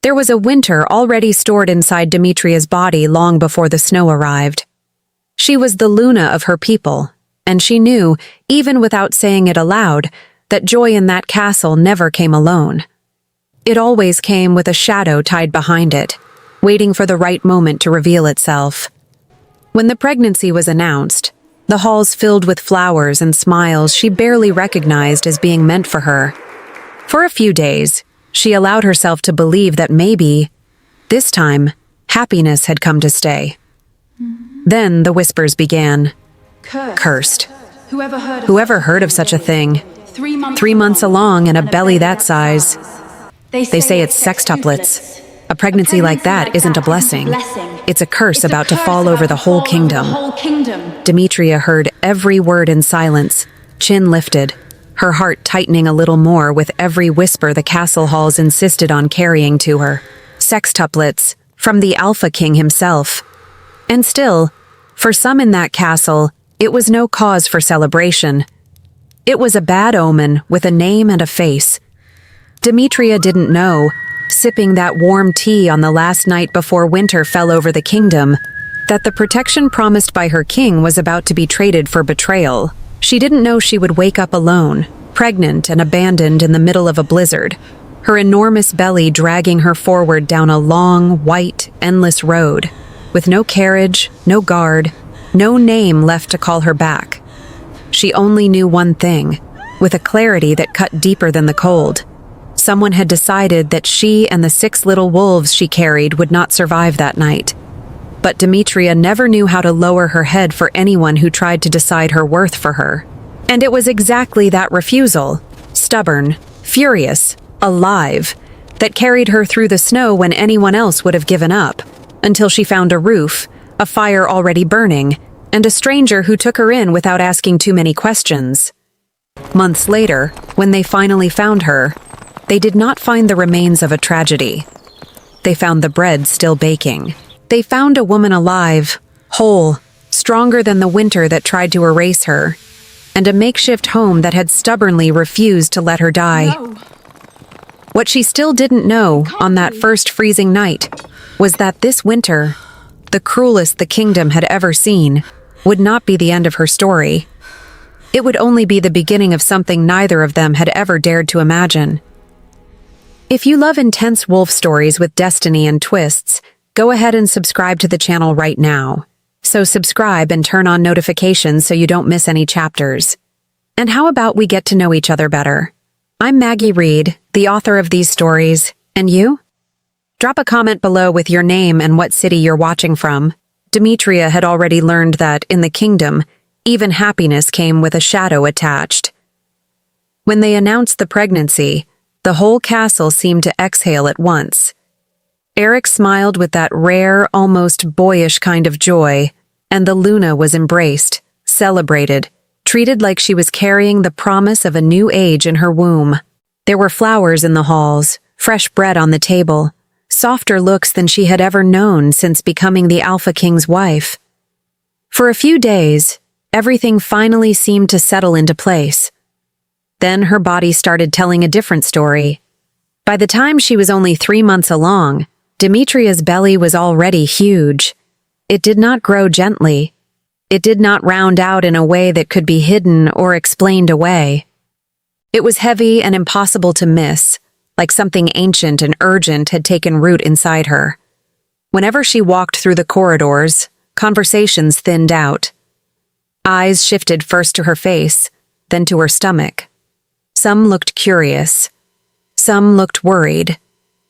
There was a winter already stored inside Demetria's body long before the snow arrived. She was the Luna of her people, and she knew, even without saying it aloud, that joy in that castle never came alone. It always came with a shadow tied behind it, waiting for the right moment to reveal itself. When the pregnancy was announced, the halls filled with flowers and smiles she barely recognized as being meant for her. For a few days, she allowed herself to believe that maybe, this time, happiness had come to stay. Then the whispers began. Cursed. Whoever heard of such a thing? 3 months along and a belly that size. They say it's sextuplets. A pregnancy like that isn't a blessing. It's a curse about to fall over the whole kingdom. Demetria heard every word in silence, chin lifted, her heart tightening a little more with every whisper the castle halls insisted on carrying to her. Sextuplets, from the Alpha King himself. And still, for some in that castle, it was no cause for celebration. It was a bad omen with a name and a face. Demetria didn't know, sipping that warm tea on the last night before winter fell over the kingdom, that the protection promised by her king was about to be traded for betrayal. She didn't know she would wake up alone, pregnant and abandoned in the middle of a blizzard, her enormous belly dragging her forward down a long, white, endless road, with no carriage, no guard, no name left to call her back. She only knew one thing, with a clarity that cut deeper than the cold. Someone had decided that she and the 6 little wolves she carried would not survive that night. But Demetria never knew how to lower her head for anyone who tried to decide her worth for her. And it was exactly that refusal, stubborn, furious, alive, that carried her through the snow when anyone else would have given up, until she found a roof, a fire already burning, and a stranger who took her in without asking too many questions. Months later, when they finally found her, they did not find the remains of a tragedy. They found the bread still baking. They found a woman alive, whole, stronger than the winter that tried to erase her, and a makeshift home that had stubbornly refused to let her die. No. What she still didn't know on that first freezing night was that this winter, the cruelest the kingdom had ever seen, would not be the end of her story. It would only be the beginning of something neither of them had ever dared to imagine. If you love intense wolf stories with destiny and twists, go ahead and subscribe to the channel right now. So subscribe and turn on notifications so you don't miss any chapters. And how about we get to know each other better? I'm Maggie Reed, the author of these stories, and you? Drop a comment below with your name and what city you're watching from. Demetria had already learned that, in the kingdom, even happiness came with a shadow attached. When they announced the pregnancy, the whole castle seemed to exhale at once. Eric smiled with that rare, almost boyish kind of joy, and the Luna was embraced, celebrated, treated like she was carrying the promise of a new age in her womb. There were flowers in the halls, fresh bread on the table, softer looks than she had ever known since becoming the Alpha King's wife. For a few days, everything finally seemed to settle into place. Then her body started telling a different story. By the time she was only 3 months along, Demetria's belly was already huge. It did not grow gently. It did not round out in a way that could be hidden or explained away. It was heavy and impossible to miss, like something ancient and urgent had taken root inside her. Whenever she walked through the corridors, conversations thinned out. Eyes shifted first to her face, then to her stomach. Some looked curious. Some looked worried.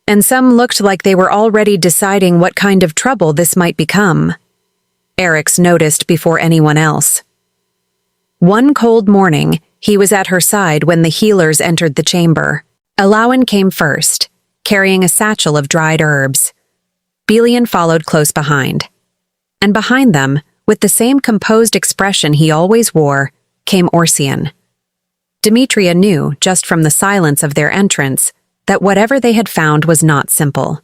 And some looked like they were already deciding what kind of trouble this might become. Eric's noticed before anyone else. One cold morning, he was at her side when the healers entered the chamber. Alawan came first, carrying a satchel of dried herbs. Belian followed close behind. And behind them, with the same composed expression he always wore, came Orsian. Demetria knew, just from the silence of their entrance, that whatever they had found was not simple.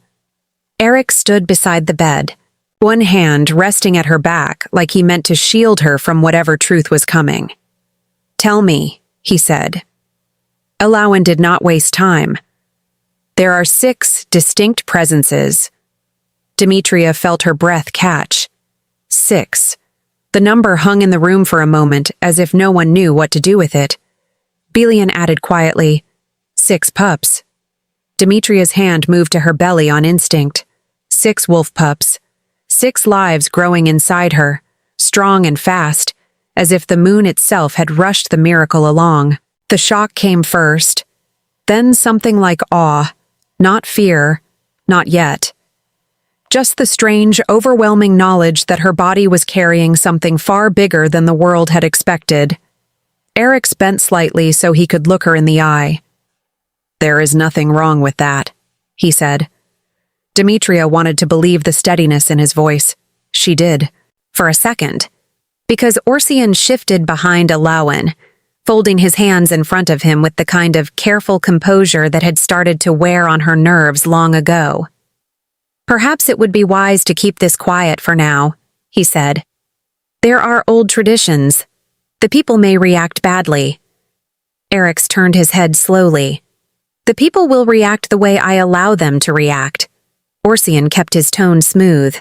Eric stood beside the bed, one hand resting at her back like he meant to shield her from whatever truth was coming. "Tell me," he said. Alawan did not waste time. There are 6 distinct presences. Demetria felt her breath catch. 6. The number hung in the room for a moment, as if no one knew what to do with it. Belian added quietly, 6 pups. Demetria's hand moved to her belly on instinct. 6 wolf pups. 6 lives growing inside her, strong and fast, as if the moon itself had rushed the miracle along. The shock came first, then something like awe, not fear, not yet. Just the strange, overwhelming knowledge that her body was carrying something far bigger than the world had expected. Eric's bent slightly so he could look her in the eye. "There is nothing wrong with that," he said. Demetria wanted to believe the steadiness in his voice. She did, for a second, because Orsian shifted behind Alawan, folding his hands in front of him with the kind of careful composure that had started to wear on her nerves long ago. "Perhaps it would be wise to keep this quiet for now," he said. "There are old traditions. The people may react badly." Eric's turned his head slowly. "The people will react the way I allow them to react." Orsian kept his tone smooth.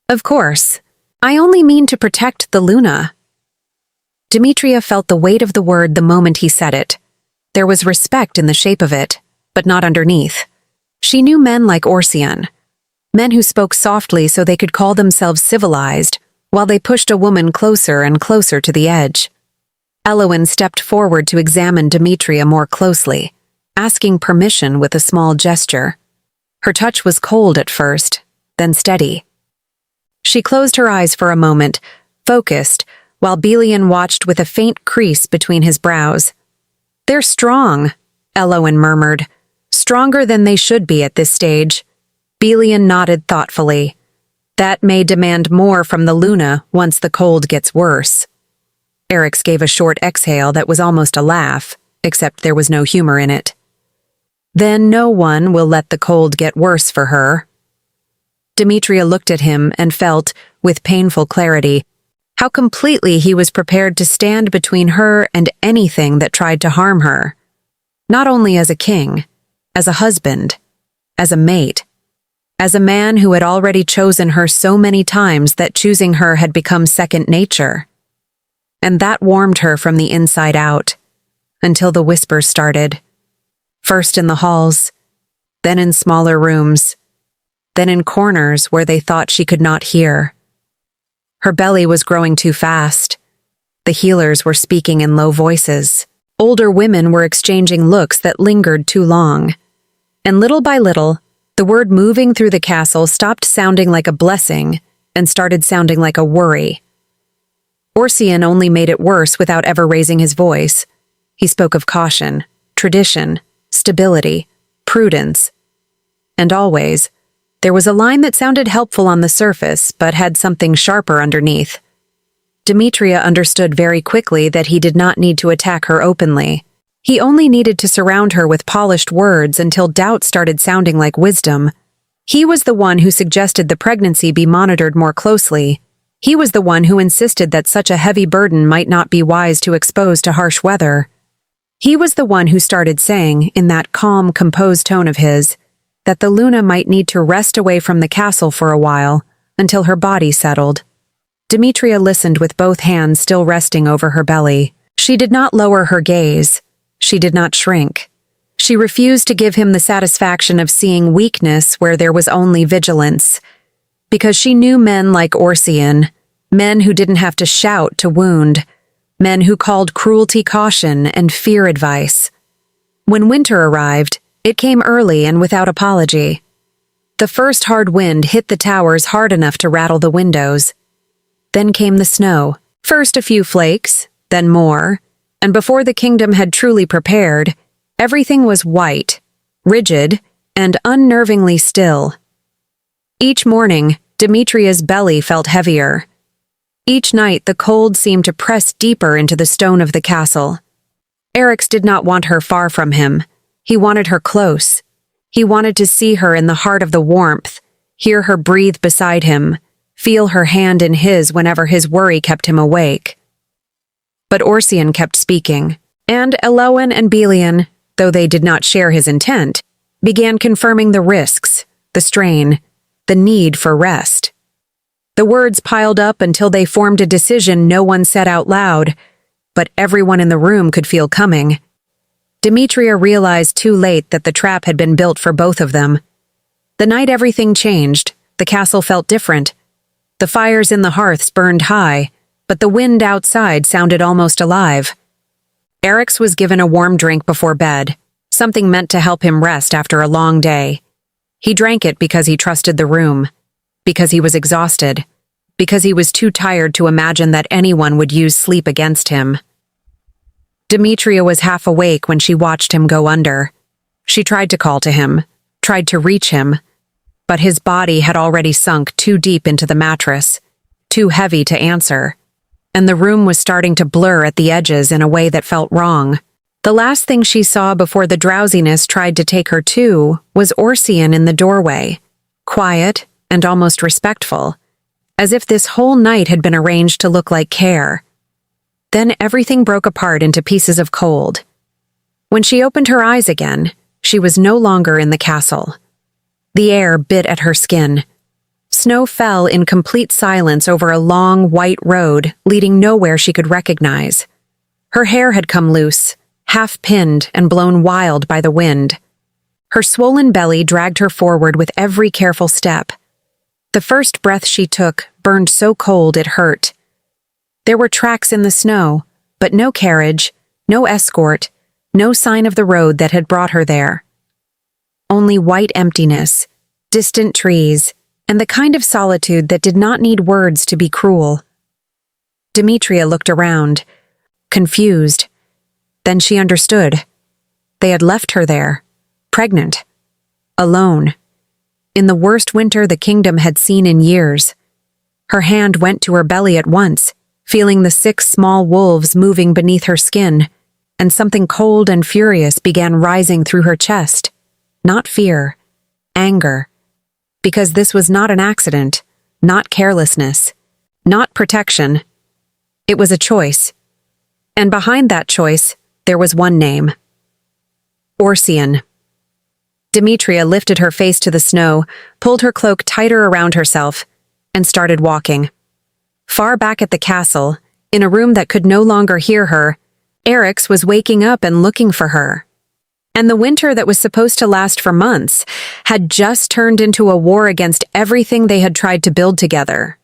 "Of course. I only mean to protect the Luna." Demetria felt the weight of the word the moment he said it. There was respect in the shape of it, but not underneath. She knew men like Orsian. Men who spoke softly so they could call themselves civilized, while they pushed a woman closer and closer to the edge. Elowen stepped forward to examine Demetria more closely, asking permission with a small gesture. Her touch was cold at first, then steady. She closed her eyes for a moment, focused, while Belian watched with a faint crease between his brows. "They're strong," Elowen murmured. "Stronger than they should be at this stage." Belian nodded thoughtfully. "That may demand more from the Luna once the cold gets worse." Eric's gave a short exhale that was almost a laugh, except there was no humor in it. "Then no one will let the cold get worse for her." Demetria looked at him and felt, with painful clarity, how completely he was prepared to stand between her and anything that tried to harm her. Not only as a king, as a husband, as a mate, as a man who had already chosen her so many times that choosing her had become second nature. And that warmed her from the inside out, until the whispers started. First in the halls, then in smaller rooms, then in corners where they thought she could not hear. Her belly was growing too fast. The healers were speaking in low voices. Older women were exchanging looks that lingered too long. And little by little, the word moving through the castle stopped sounding like a blessing and started sounding like a worry. Orsian only made it worse without ever raising his voice. He spoke of caution, tradition, stability, prudence. And always, there was a line that sounded helpful on the surface but had something sharper underneath. Demetria understood very quickly that he did not need to attack her openly. He only needed to surround her with polished words until doubt started sounding like wisdom. He was the one who suggested the pregnancy be monitored more closely. He was the one who insisted that such a heavy burden might not be wise to expose to harsh weather. He was the one who started saying, in that calm, composed tone of his, that the Luna might need to rest away from the castle for a while, until her body settled. Demetria listened with both hands still resting over her belly. She did not lower her gaze. She did not shrink. She refused to give him the satisfaction of seeing weakness where there was only vigilance. Because she knew men like Orsian, men who didn't have to shout to wound, men who called cruelty caution and fear advice. When winter arrived, it came early and without apology. The first hard wind hit the towers hard enough to rattle the windows. Then came the snow. First a few flakes, then more, and before the kingdom had truly prepared, everything was white, rigid, and unnervingly still. Each morning, Demetria's belly felt heavier. Each night the cold seemed to press deeper into the stone of the castle. Eric's did not want her far from him. He wanted her close. He wanted to see her in the heart of the warmth, hear her breathe beside him, feel her hand in his whenever his worry kept him awake. But Orsian kept speaking, and Elowen and Belian, though they did not share his intent, began confirming the risks, the strain, the need for rest. The words piled up until they formed a decision no one said out loud, but everyone in the room could feel coming. Demetria realized too late that the trap had been built for both of them. The night everything changed, the castle felt different. The fires in the hearths burned high, but the wind outside sounded almost alive. Eric's was given a warm drink before bed, something meant to help him rest after a long day. He drank it because he trusted the room, because he was exhausted, because he was too tired to imagine that anyone would use sleep against him. Demetria was half awake when she watched him go under. She tried to call to him, tried to reach him, but his body had already sunk too deep into the mattress, too heavy to answer, and the room was starting to blur at the edges in a way that felt wrong. The last thing she saw before the drowsiness tried to take her too was Orsian in the doorway, quiet and almost respectful, as if this whole night had been arranged to look like care. Then everything broke apart into pieces of cold. When she opened her eyes again, she was no longer in the castle. The air bit at her skin. Snow fell in complete silence over a long, white road leading nowhere she could recognize. Her hair had come loose, half-pinned and blown wild by the wind. Her swollen belly dragged her forward with every careful step. The first breath she took burned so cold it hurt. There were tracks in the snow, but no carriage, no escort, no sign of the road that had brought her there. Only white emptiness, distant trees, and the kind of solitude that did not need words to be cruel. Demetria looked around, confused. Then she understood. They had left her there, pregnant, alone, in the worst winter the kingdom had seen in years. Her hand went to her belly at once, feeling the 6 small wolves moving beneath her skin, and something cold and furious began rising through her chest. Not fear, anger. Because this was not an accident, not carelessness, not protection. It was a choice. And behind that choice, there was one name. Orsian. Demetria lifted her face to the snow, pulled her cloak tighter around herself, and started walking. Far back at the castle, in a room that could no longer hear her, Eric's was waking up and looking for her. And the winter that was supposed to last for months had just turned into a war against everything they had tried to build together.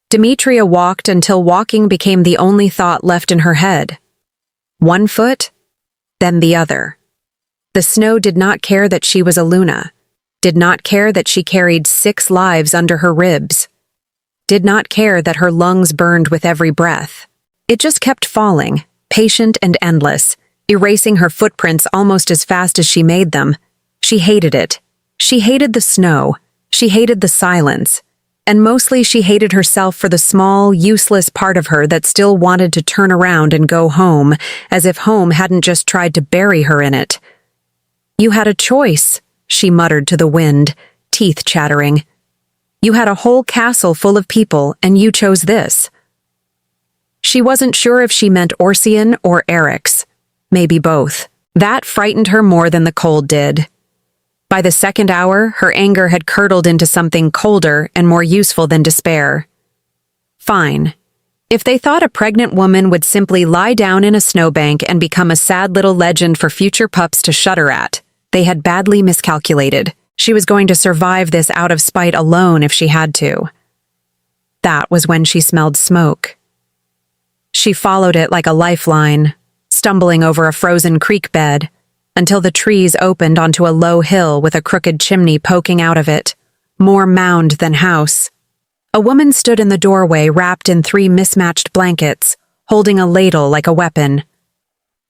Demetria walked until walking became the only thought left in her head. One foot, then the other. The snow did not care that she was a Luna, did not care that she carried 6 lives under her ribs, did not care that her lungs burned with every breath. It just kept falling, patient and endless, erasing her footprints almost as fast as she made them. She hated it. She hated the snow. She hated the silence. And mostly she hated herself for the small, useless part of her that still wanted to turn around and go home, as if home hadn't just tried to bury her in it. "You had a choice," she muttered to the wind, teeth chattering. "You had a whole castle full of people, and you chose this." She wasn't sure if she meant Orsian or Eric's. Maybe both. That frightened her more than the cold did. By the second hour, her anger had curdled into something colder and more useful than despair. Fine. If they thought a pregnant woman would simply lie down in a snowbank and become a sad little legend for future pups to shudder at, they had badly miscalculated. She was going to survive this out of spite alone if she had to. That was when she smelled smoke. She followed it like a lifeline, stumbling over a frozen creek bed, until the trees opened onto a low hill with a crooked chimney poking out of it, more mound than house. A woman stood in the doorway wrapped in 3 mismatched blankets, holding a ladle like a weapon.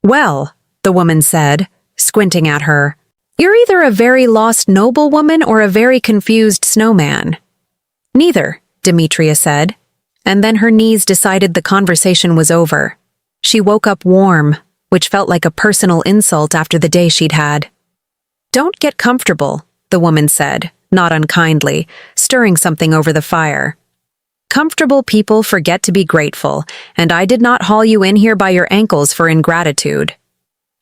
"Well," the woman said, squinting at her, "you're either a very lost noblewoman or a very confused snowman." "Neither," Demetria said, and then her knees decided the conversation was over. She woke up warm, which felt like a personal insult after the day she'd had. "Don't get comfortable," the woman said, not unkindly, stirring something over the fire. "Comfortable people forget to be grateful, and I did not haul you in here by your ankles for ingratitude."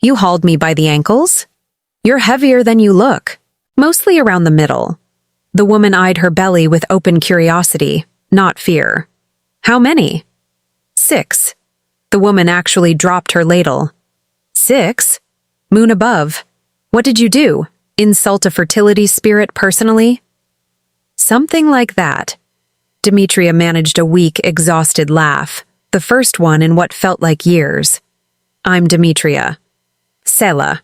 "You hauled me by the ankles?" You're heavier than you look, mostly around the middle. The woman eyed her belly with open curiosity, not fear. How many? 6. The woman actually dropped her ladle. 6? Moon above. What did you do? Insult a fertility spirit personally? Something like that. Demetria managed a weak, exhausted laugh, the first one in what felt like years. I'm Demetria. Sela.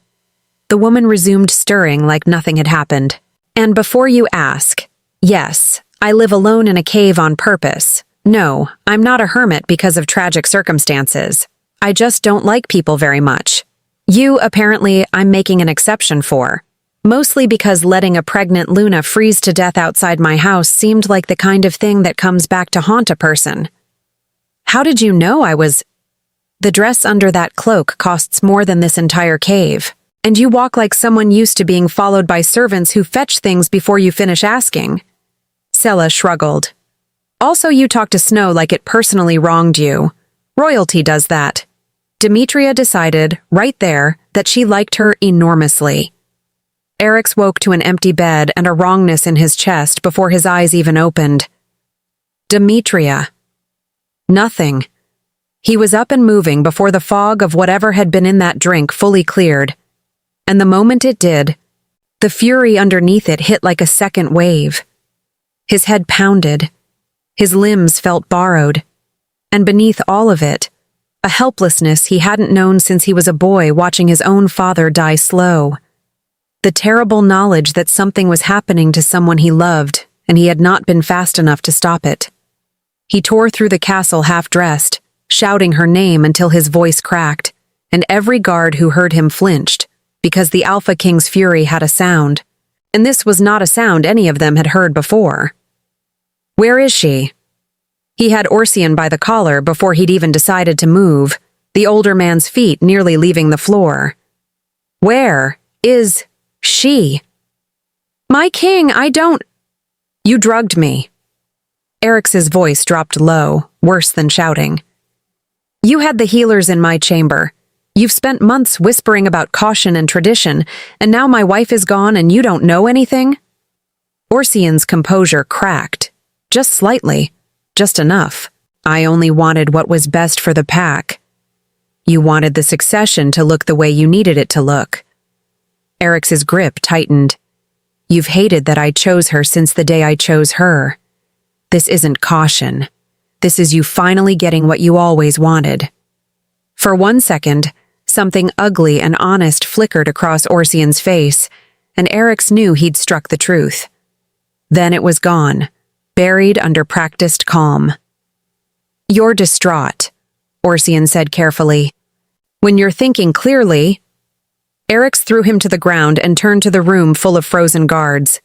The woman resumed stirring like nothing had happened. And before you ask, yes, I live alone in a cave on purpose. No, I'm not a hermit because of tragic circumstances. I just don't like people very much. You, apparently, I'm making an exception for. Mostly because letting a pregnant Luna freeze to death outside my house seemed like the kind of thing that comes back to haunt a person. How did you know I was... The dress under that cloak costs more than this entire cave. And you walk like someone used to being followed by servants who fetch things before you finish asking. Sela shrugged. Also, you talk to Snow like it personally wronged you. Royalty does that. Demetria decided, right there, that she liked her enormously. Eric's woke to an empty bed and a wrongness in his chest before his eyes even opened. Demetria. Nothing. He was up and moving before the fog of whatever had been in that drink fully cleared. And the moment it did, the fury underneath it hit like a second wave. His head pounded. His limbs felt borrowed. And beneath all of it, a helplessness he hadn't known since he was a boy watching his own father die slow. The terrible knowledge that something was happening to someone he loved, and he had not been fast enough to stop it. He tore through the castle half-dressed, shouting her name until his voice cracked, and every guard who heard him flinched, because the Alpha King's fury had a sound, and this was not a sound any of them had heard before. Where is she? He had Orsian by the collar before he'd even decided to move, the older man's feet nearly leaving the floor. Where is she? My king, I don't... You drugged me. Eric's voice dropped low, worse than shouting. You had the healers in my chamber. You've spent months whispering about caution and tradition, and now my wife is gone and you don't know anything? Orsian's composure cracked. Just slightly. Just enough. I only wanted what was best for the pack. You wanted the succession to look the way you needed it to look. Eric's grip tightened. You've hated that I chose her since the day I chose her. This isn't caution. This is you finally getting what you always wanted. For 1 second, something ugly and honest flickered across Orsian's face, and Eric's knew he'd struck the truth. Then it was gone, buried under practiced calm. You're distraught, Orsian said carefully. When you're thinking clearly... Eric's threw him to the ground and turned to the room full of frozen guards.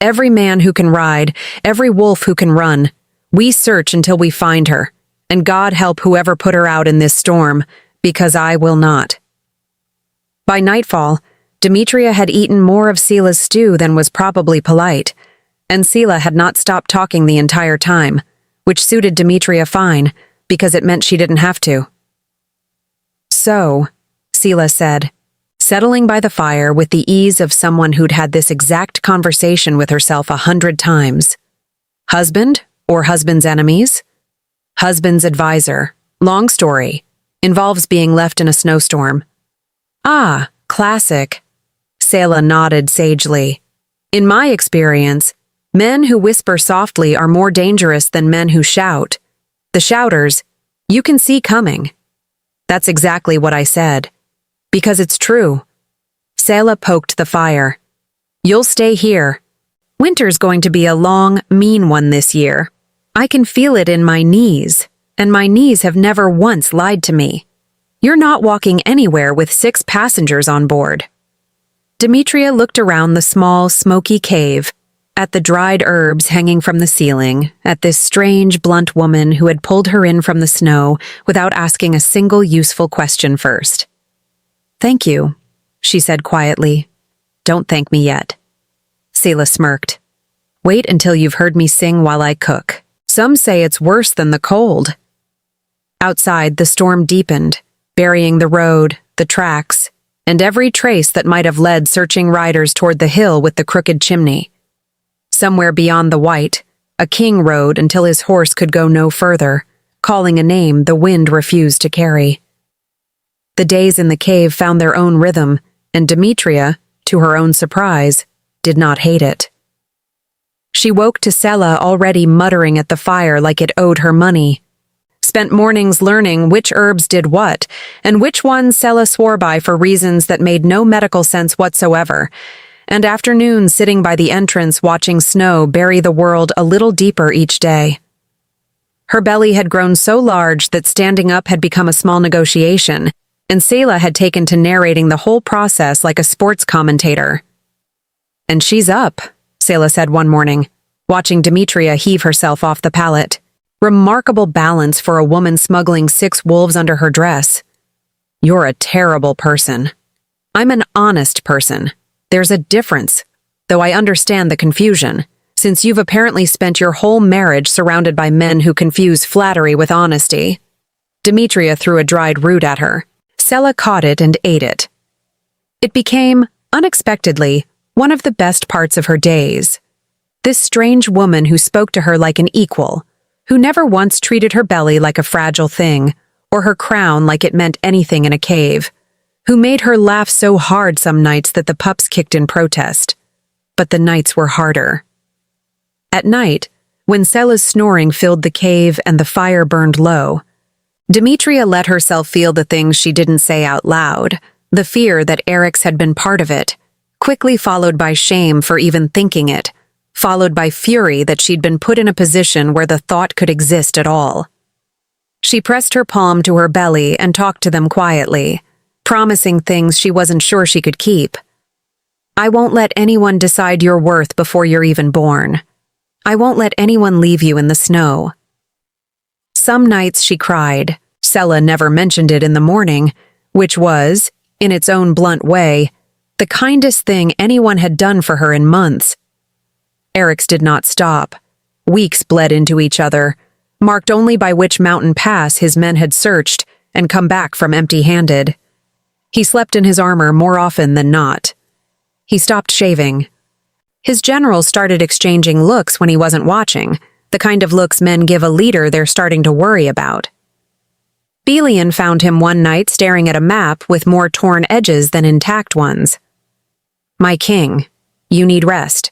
Every man who can ride, every wolf who can run, we search until we find her, and God help whoever put her out in this storm, because I will not. By nightfall, Demetria had eaten more of Sela's stew than was probably polite, and Sela had not stopped talking the entire time, which suited Demetria fine, because it meant she didn't have to. So, Sela said, settling by the fire with the ease of someone who'd had this exact conversation with herself 100 times. Husband or husband's enemies? Husband's advisor. Long story. Involves being left in a snowstorm. Ah, classic. Sela nodded sagely. In my experience, men who whisper softly are more dangerous than men who shout. The shouters, you can see coming. That's exactly what I said. Because it's true. Sela poked the fire. You'll stay here. Winter's going to be a long, mean one this year. I can feel it in my knees, and my knees have never once lied to me. You're not walking anywhere with 6 passengers on board. Demetria looked around the small, smoky cave, at the dried herbs hanging from the ceiling, at this strange, blunt woman who had pulled her in from the snow without asking a single useful question first. Thank you, she said quietly. Don't thank me yet. Sela smirked. Wait until you've heard me sing while I cook. Some say it's worse than the cold. Outside, the storm deepened, burying the road, the tracks, and every trace that might have led searching riders toward the hill with the crooked chimney. Somewhere beyond the white, a king rode until his horse could go no further, calling a name the wind refused to carry. The days in the cave found their own rhythm, and Demetria, to her own surprise, did not hate it. She woke to Sela already muttering at the fire like it owed her money, spent mornings learning which herbs did what, and which ones Sela swore by for reasons that made no medical sense whatsoever, and afternoons sitting by the entrance watching snow bury the world a little deeper each day. Her belly had grown so large that standing up had become a small negotiation, and Sela had taken to narrating the whole process like a sports commentator. "And she's up," Sela said one morning, watching Demetria heave herself off the pallet. "Remarkable balance for a woman smuggling 6 wolves under her dress. You're a terrible person." "I'm an honest person. There's a difference, though I understand the confusion, since you've apparently spent your whole marriage surrounded by men who confuse flattery with honesty." Demetria threw a dried root at her. Sela caught it and ate it. It became, unexpectedly, one of the best parts of her days. This strange woman who spoke to her like an equal, who never once treated her belly like a fragile thing, or her crown like it meant anything in a cave, who made her laugh so hard some nights that the pups kicked in protest. But the nights were harder. At night, when Sela's snoring filled the cave and the fire burned low, Demetria let herself feel the things she didn't say out loud, the fear that Eric's had been part of it, quickly followed by shame for even thinking it, followed by fury that she'd been put in a position where the thought could exist at all. She pressed her palm to her belly and talked to them quietly, promising things she wasn't sure she could keep. "I won't let anyone decide your worth before you're even born. I won't let anyone leave you in the snow." Some nights she cried. Sela never mentioned it in the morning, which was, in its own blunt way, the kindest thing anyone had done for her in months. Eric's did not stop. Weeks bled into each other, marked only by which mountain pass his men had searched and come back from empty-handed. He slept in his armor more often than not. He stopped shaving. His generals started exchanging looks when he wasn't watching, the kind of looks men give a leader they're starting to worry about. Belian found him one night staring at a map with more torn edges than intact ones. "My king, you need rest."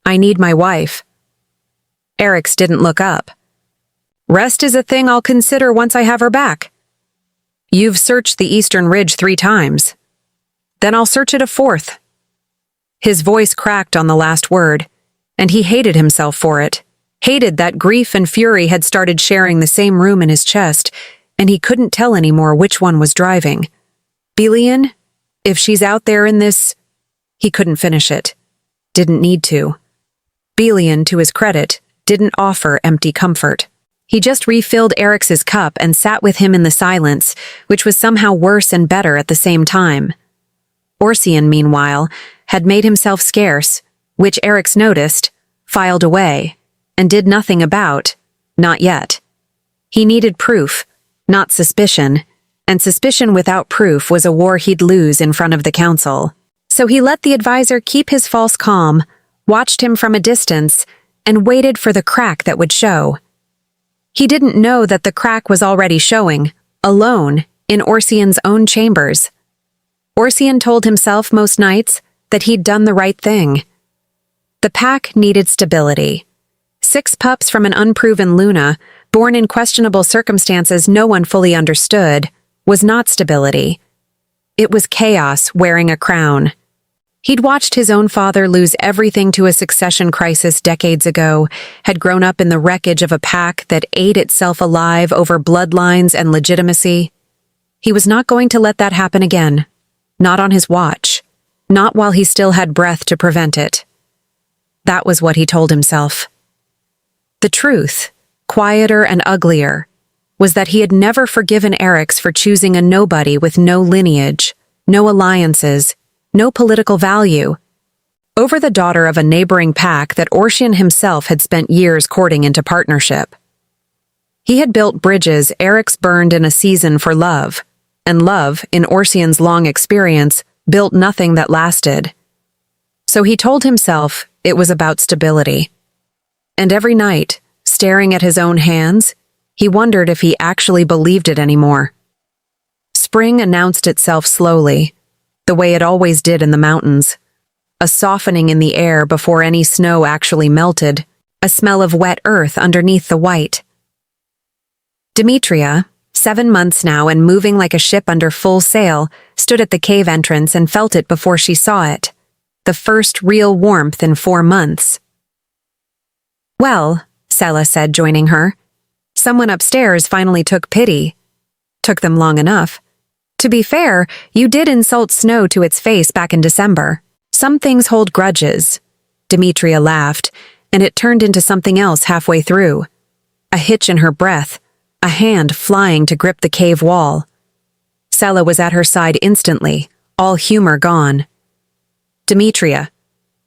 "I need my wife." Eric's didn't look up. "Rest is a thing I'll consider once I have her back." "You've searched the Eastern Ridge 3 times. Then I'll search it a 4th. His voice cracked on the last word, and he hated himself for it. Hated that grief and fury had started sharing the same room in his chest, and he couldn't tell anymore which one was driving. "Belian, if she's out there in this—" He couldn't finish it. Didn't need to. Belian, to his credit, didn't offer empty comfort. He just refilled Eric's cup and sat with him in the silence, which was somehow worse and better at the same time. Orsian, meanwhile, had made himself scarce, which Eric's noticed, filed away, and did nothing about, not yet. He needed proof, not suspicion, and suspicion without proof was a war he'd lose in front of the council. So he let the advisor keep his false calm, watched him from a distance, and waited for the crack that would show. He didn't know that the crack was already showing, alone, in Orsian's own chambers. Orsian told himself most nights that he'd done the right thing. The pack needed stability. 6 pups from an unproven Luna, born in questionable circumstances no one fully understood, was not stability. It was chaos wearing a crown. He'd watched his own father lose everything to a succession crisis decades ago, had grown up in the wreckage of a pack that ate itself alive over bloodlines and legitimacy. He was not going to let that happen again. Not on his watch. Not while he still had breath to prevent it. That was what he told himself. The truth, quieter and uglier, was that he had never forgiven Eric's for choosing a nobody with no lineage, no alliances, no political value, over the daughter of a neighboring pack that Orsian himself had spent years courting into partnership. He had built bridges Eric's burned in a season for love, and love, in Orsian's long experience, built nothing that lasted. So he told himself it was about stability. And every night, staring at his own hands, he wondered if he actually believed it anymore. Spring announced itself slowly, the way it always did in the mountains. A softening in the air before any snow actually melted, a smell of wet earth underneath the white. Demetria, 7 months now and moving like a ship under full sail, stood at the cave entrance and felt it before she saw it. The first real warmth in 4 months. "Well," Sela said, joining her, "someone upstairs finally took pity. Took them long enough. To be fair, you did insult Snow to its face back in December. Some things hold grudges." Demetria laughed, and it turned into something else halfway through. A hitch in her breath, a hand flying to grip the cave wall. Sela was at her side instantly, all humor gone. "Demetria,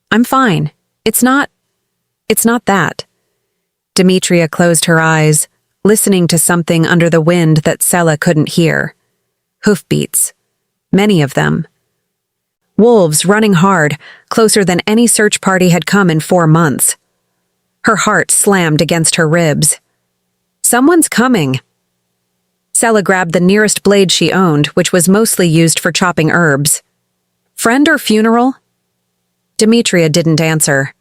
I'm fine. It's not that." Demetria closed her eyes, listening to something under the wind that Sela couldn't hear. Hoofbeats. Many of them. Wolves running hard, closer than any search party had come in 4 months. Her heart slammed against her ribs. Someone's coming. Sela grabbed the nearest blade she owned, which was mostly used for chopping herbs. "Friend or funeral?" Demetria didn't answer.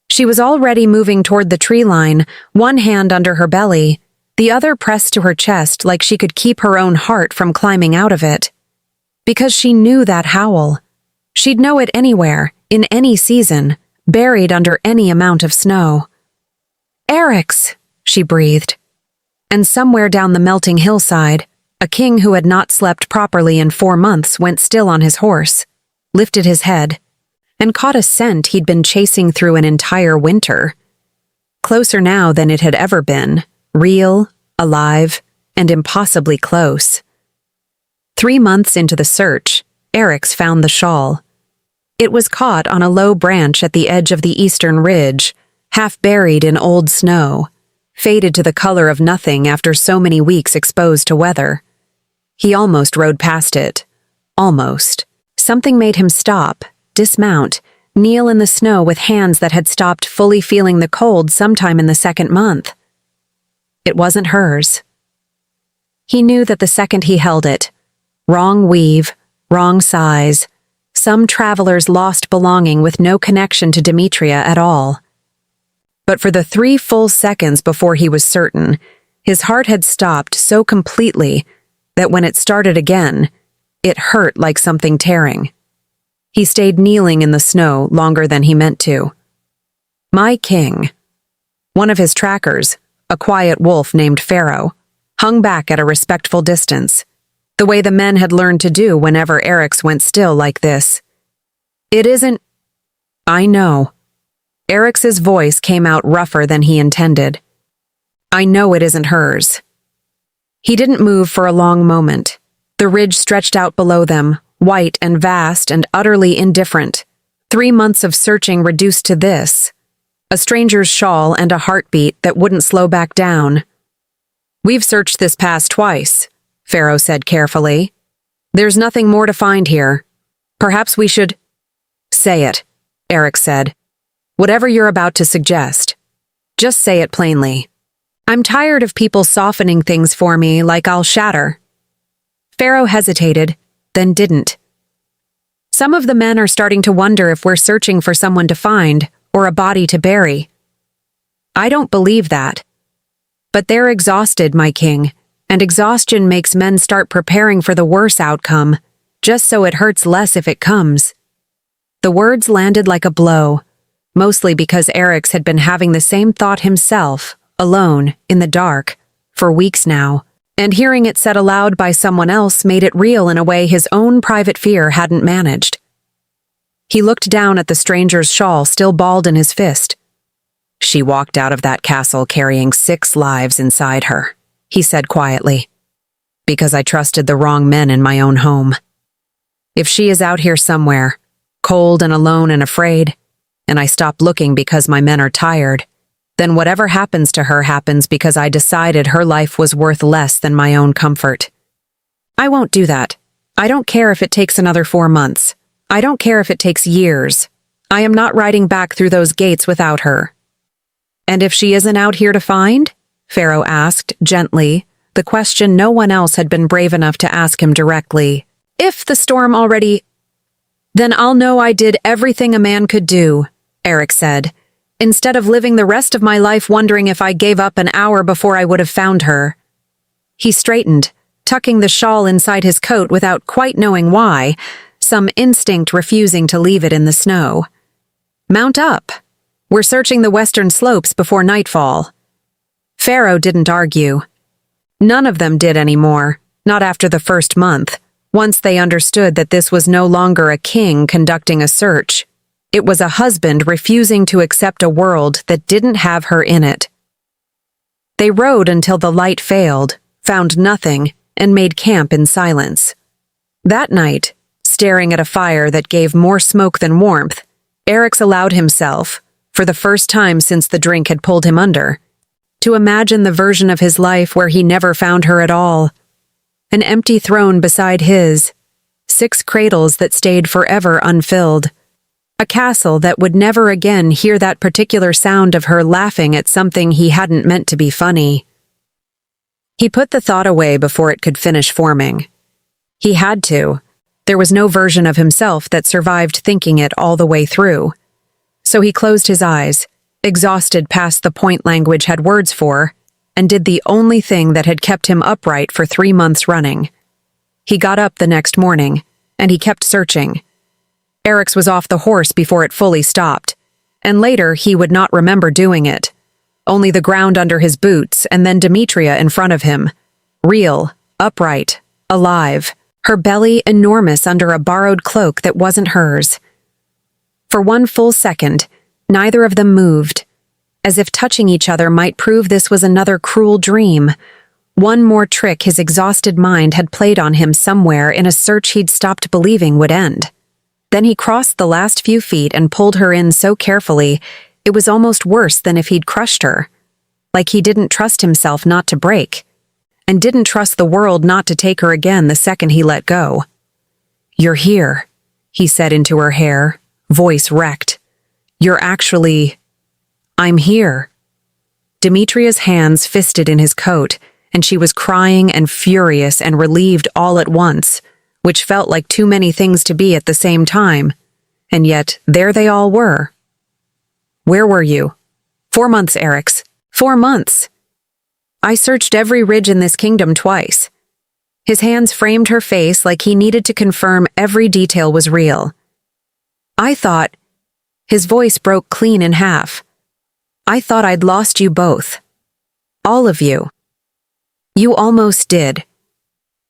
She was already moving toward the tree line, one hand under her belly, the other pressed to her chest like she could keep her own heart from climbing out of it. Because she knew that howl. She'd know it anywhere, in any season, buried under any amount of snow. "Eric's," she breathed. And somewhere down the melting hillside, a king who had not slept properly in 4 months went still on his horse, lifted his head, and caught a scent he'd been chasing through an entire winter. Closer now than it had ever been, real, alive, and impossibly close. 3 months into the search, Eric's found the shawl. It was caught on a low branch at the edge of the eastern ridge, half buried in old snow, faded to the color of nothing after so many weeks exposed to weather. He almost rode past it. Almost. Something made him stop, dismount, kneel in the snow with hands that had stopped fully feeling the cold sometime in the 2nd month. It wasn't hers. He knew that the second he held it, wrong weave, wrong size, some traveler's lost belonging with no connection to Demetria at all. But for the 3 full seconds before he was certain, his heart had stopped so completely that when it started again, it hurt like something tearing. He stayed kneeling in the snow longer than he meant to. My king. One of his trackers, a quiet wolf named Pharaoh, hung back at a respectful distance, the way the men had learned to do whenever Eric's went still like this. "It isn't—" "I know." Eric's voice came out rougher than he intended. "I know it isn't hers." He didn't move for a long moment. The ridge stretched out below them, white and vast and utterly indifferent. 3 months of searching reduced to this. A stranger's shawl and a heartbeat that wouldn't slow back down. "We've searched this pass twice," Pharaoh said carefully. "There's nothing more to find here. Perhaps we should—" "Say it," Eric said. "Whatever you're about to suggest. Just say it plainly. I'm tired of people softening things for me like I'll shatter." Pharaoh hesitated, then didn't. "Some of the men are starting to wonder if we're searching for someone to find or a body to bury. I don't believe that. But they're exhausted, my king, and exhaustion makes men start preparing for the worse outcome, just so it hurts less if it comes." The words landed like a blow, mostly because Eric's had been having the same thought himself, alone, in the dark, for weeks now. And hearing it said aloud by someone else made it real in a way his own private fear hadn't managed. He looked down at the stranger's shawl still balled in his fist. "She walked out of that castle carrying 6 lives inside her," he said quietly, "because I trusted the wrong men in my own home. If she is out here somewhere, cold and alone and afraid, and I stop looking because my men are tired, then whatever happens to her happens because I decided her life was worth less than my own comfort. I won't do that. I don't care if it takes another 4 months. I don't care if it takes years. I am not riding back through those gates without her." "And if she isn't out here to find?" Pharaoh asked, gently, the question no one else had been brave enough to ask him directly. "If the storm already—" "Then I'll know I did everything a man could do," Eric said, "instead of living the rest of my life wondering if I gave up an hour before I would have found her." He straightened, tucking the shawl inside his coat without quite knowing why, some instinct refusing to leave it in the snow. "Mount up. We're searching the western slopes before nightfall." Pharaoh didn't argue. None of them did anymore, not after the first month, once they understood that this was no longer a king conducting a search. It was a husband refusing to accept a world that didn't have her in it. They rode until the light failed, found nothing, and made camp in silence. That night, staring at a fire that gave more smoke than warmth, Eric's allowed himself, for the first time since the drink had pulled him under, to imagine the version of his life where he never found her at all. An empty throne beside his, 6 cradles that stayed forever unfilled, a castle that would never again hear that particular sound of her laughing at something he hadn't meant to be funny. He put the thought away before it could finish forming. He had to. There was no version of himself that survived thinking it all the way through. So he closed his eyes, exhausted past the point language had words for, and did the only thing that had kept him upright for 3 months running. He got up the next morning, and he kept searching. Eric's was off the horse before it fully stopped, and later he would not remember doing it. Only the ground under his boots and then Demetria in front of him. Real, upright, alive, her belly enormous under a borrowed cloak that wasn't hers. For 1 full second, neither of them moved, as if touching each other might prove this was another cruel dream. One more trick his exhausted mind had played on him somewhere in a search he'd stopped believing would end. Then he crossed the last few feet and pulled her in so carefully, it was almost worse than if he'd crushed her. Like he didn't trust himself not to break, and didn't trust the world not to take her again the second he let go. "You're here," he said into her hair, voice wrecked. "You're actually... I'm here." Demetria's hands fisted in his coat, and she was crying and furious and relieved all at once, which felt like too many things to be at the same time. And yet, there they all were. "Where were you?" 4 months, Eric's. 4 months. "I searched every ridge in this kingdom twice." His hands framed her face like he needed to confirm every detail was real. "I thought..." His voice broke clean in half. "I thought I'd lost you both. All of you." "You almost did."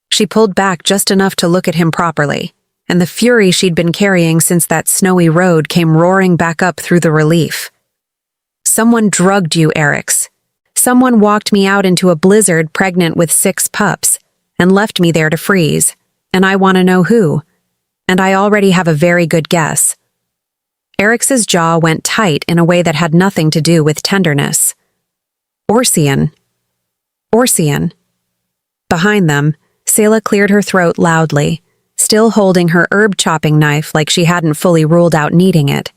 She pulled back just enough to look at him properly, and the fury she'd been carrying since that snowy road came roaring back up through the relief. "Someone drugged you, Eric's. Someone walked me out into a blizzard pregnant with 6 pups, and left me there to freeze, and I want to know who. And I already have a very good guess." Eric's jaw went tight in a way that had nothing to do with tenderness. "Orsian. Orsian." Behind them, Selah cleared her throat loudly, still holding her herb-chopping knife like she hadn't fully ruled out needing it.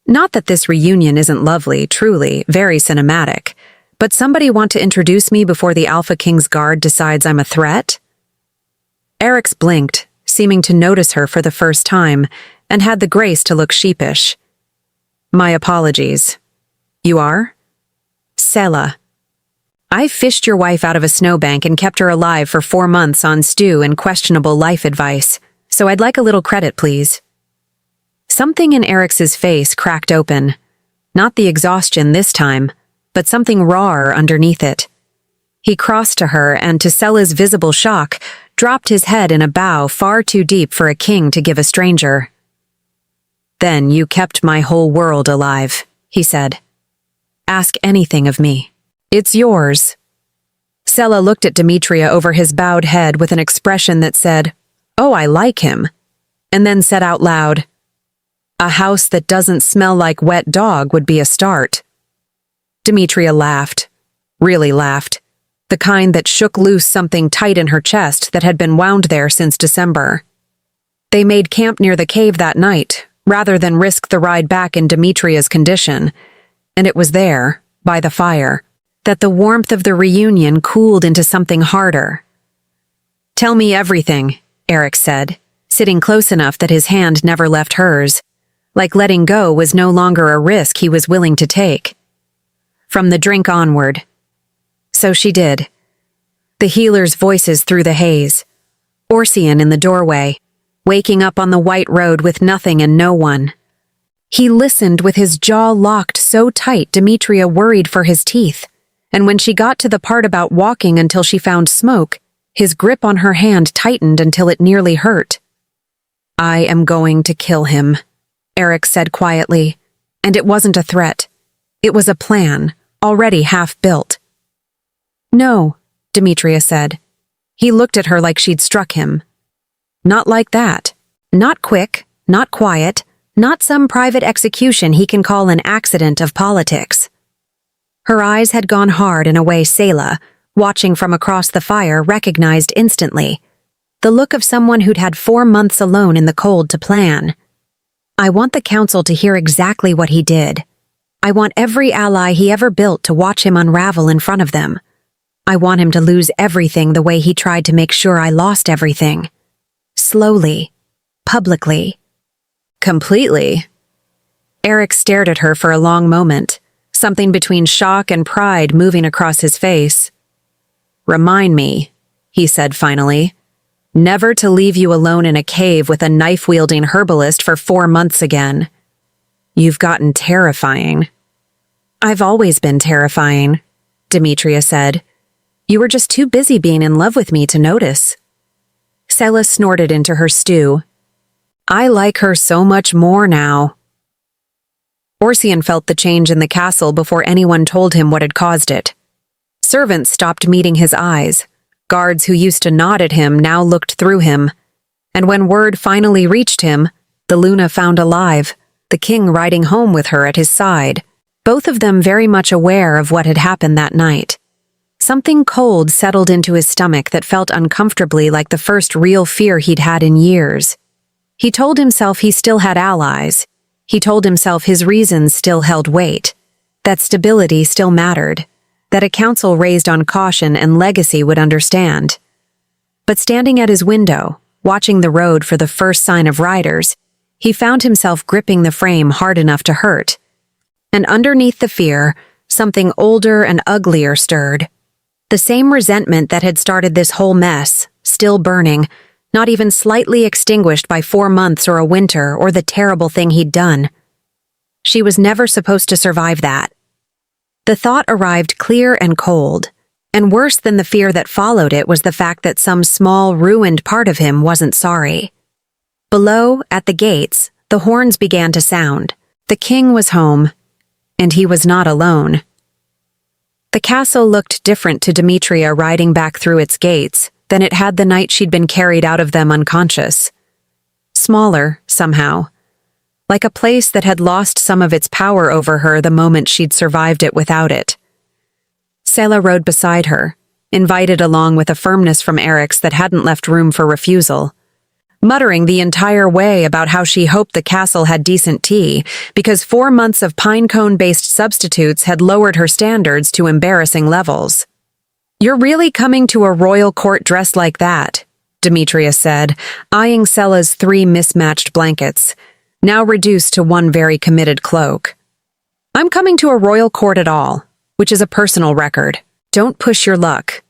Not that this reunion isn't lovely, truly, very cinematic, but somebody want to introduce me before the Alpha King's guard decides I'm a threat? Eric's blinked, seeming to notice her for the first time, and had the grace to look sheepish. "My apologies. You are?" "Selah. I fished your wife out of a snowbank and kept her alive for 4 months on stew and questionable life advice, so I'd like a little credit, please." Something in Eric's face cracked open. Not the exhaustion this time, but something rawer underneath it. He crossed to her and, to Selah's visible shock, dropped his head in a bow far too deep for a king to give a stranger. "Then you kept my whole world alive," he said. "Ask anything of me. It's yours." Selah looked at Demetria over his bowed head with an expression that said, "Oh, I like him," and then said out loud, "A house that doesn't smell like wet dog would be a start." Demetria laughed. Really laughed. the kind that shook loose something tight in her chest that had been wound there since December. They made camp near the cave that night, rather than risk the ride back in Demetria's condition, and it was there, by the fire, that the warmth of the reunion cooled into something harder. "Tell me everything," Eric said, sitting close enough that his hand never left hers, like letting go was no longer a risk he was willing to take. From the drink onward. So she did. The healers' voices through the haze. Orsian in the doorway, waking up on the white road with nothing and no one. He listened with his jaw locked so tight Demetria worried for his teeth, and when she got to the part about walking until she found smoke, his grip on her hand tightened until it nearly hurt. "I am going to kill him," Eric said quietly, and it wasn't a threat. It was a plan, already half-built. "No," Demetria said. He looked at her like she'd struck him. "Not like that. Not quick, not quiet, not some private execution he can call an accident of politics." Her eyes had gone hard in a way Selah, watching from across the fire, recognized instantly. The look of someone who'd had 4 months alone in the cold to plan. "I want the council to hear exactly what he did. I want every ally he ever built to watch him unravel in front of them. I want him to lose everything the way he tried to make sure I lost everything. Slowly. Publicly. Completely." Eric stared at her for a long moment, something between shock and pride moving across his face. "Remind me," he said finally, "never to leave you alone in a cave with a knife-wielding herbalist for 4 months again. You've gotten terrifying." "I've always been terrifying," Demetria said. "You were just too busy being in love with me to notice." Selah snorted into her stew. "I like her so much more now." Orsian felt the change in the castle before anyone told him what had caused it. Servants stopped meeting his eyes. Guards who used to nod at him now looked through him. And when word finally reached him, the Luna found alive, the king riding home with her at his side, both of them very much aware of what had happened that night. Something cold settled into his stomach that felt uncomfortably like the first real fear he'd had in years. He told himself he still had allies. He told himself his reasons still held weight, that stability still mattered, that a council raised on caution and legacy would understand. But standing at his window, watching the road for the first sign of riders, he found himself gripping the frame hard enough to hurt. And underneath the fear, something older and uglier stirred. The same resentment that had started this whole mess, still burning, not even slightly extinguished by 4 months or a winter or the terrible thing he'd done. She was never supposed to survive that. The thought arrived clear and cold, and worse than the fear that followed it was the fact that some small, ruined part of him wasn't sorry. Below, at the gates, the horns began to sound. The king was home, and he was not alone. The castle looked different to Demetria riding back through its gates than it had the night she'd been carried out of them unconscious. Smaller, somehow. Like a place that had lost some of its power over her the moment she'd survived it without it. Selah rode beside her, invited along with a firmness from Eric's that hadn't left room for refusal. Muttering the entire way about how she hoped the castle had decent tea, because 4 months of pinecone-based substitutes had lowered her standards to embarrassing levels. "You're really coming to a royal court dressed like that," Demetria said, eyeing Selah's 3 mismatched blankets, now reduced to 1 very committed cloak. "I'm coming to a royal court at all, which is a personal record. Don't push your luck."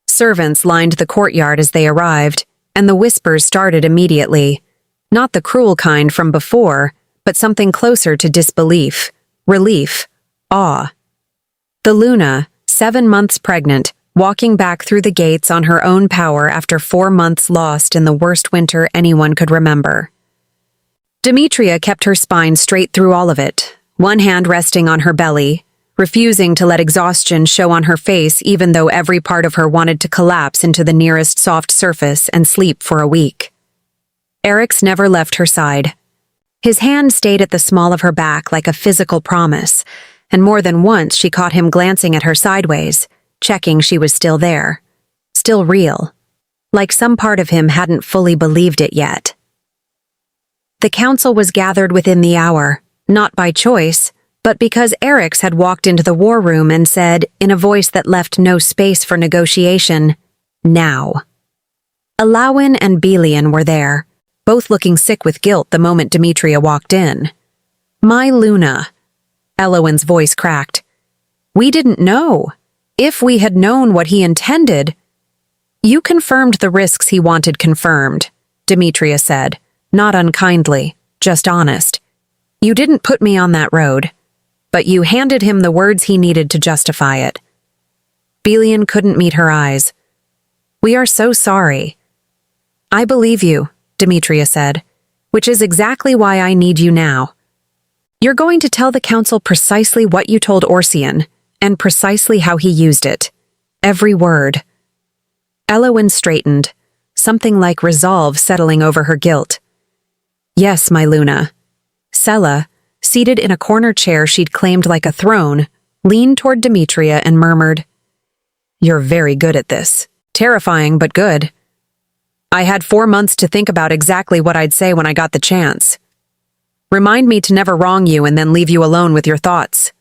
Servants lined the courtyard as they arrived, and the whispers started immediately. Not the cruel kind from before, but something closer to disbelief, relief, awe. The Luna, 7 months pregnant, walking back through the gates on her own power after 4 months lost in the worst winter anyone could remember. Demetria kept her spine straight through all of it, one hand resting on her belly, refusing to let exhaustion show on her face even though every part of her wanted to collapse into the nearest soft surface and sleep for a week. Eric's never left her side. His hand stayed at the small of her back like a physical promise, and more than once she caught him glancing at her sideways, checking she was still there. Still real. Like some part of him hadn't fully believed it yet. The council was gathered within the hour, not by choice, but because Erix had walked into the war room and said, in a voice that left no space for negotiation, "Now." Alawin and Belian were there, both looking sick with guilt the moment Demetria walked in. "My Luna," Elowin's voice cracked. "We didn't know. If we had known what he intended—" "You confirmed the risks he wanted confirmed," Demetria said, not unkindly, just honest. "You didn't put me on that road, but you handed him the words he needed to justify it." Belian couldn't meet her eyes. "We are so sorry." "I believe you," Demetria said, "which is exactly why I need you now. You're going to tell the council precisely what you told Orsian, and precisely how he used it. Every word." Elowin straightened, something like resolve settling over her guilt. "Yes, my Luna." Sela, seated in a corner chair she'd claimed like a throne, leaned toward Demetria and murmured, "You're very good at this. Terrifying, but good. I had 4 months to think about exactly what I'd say when I got the chance. Remind me to never wrong you and then leave you alone with your thoughts."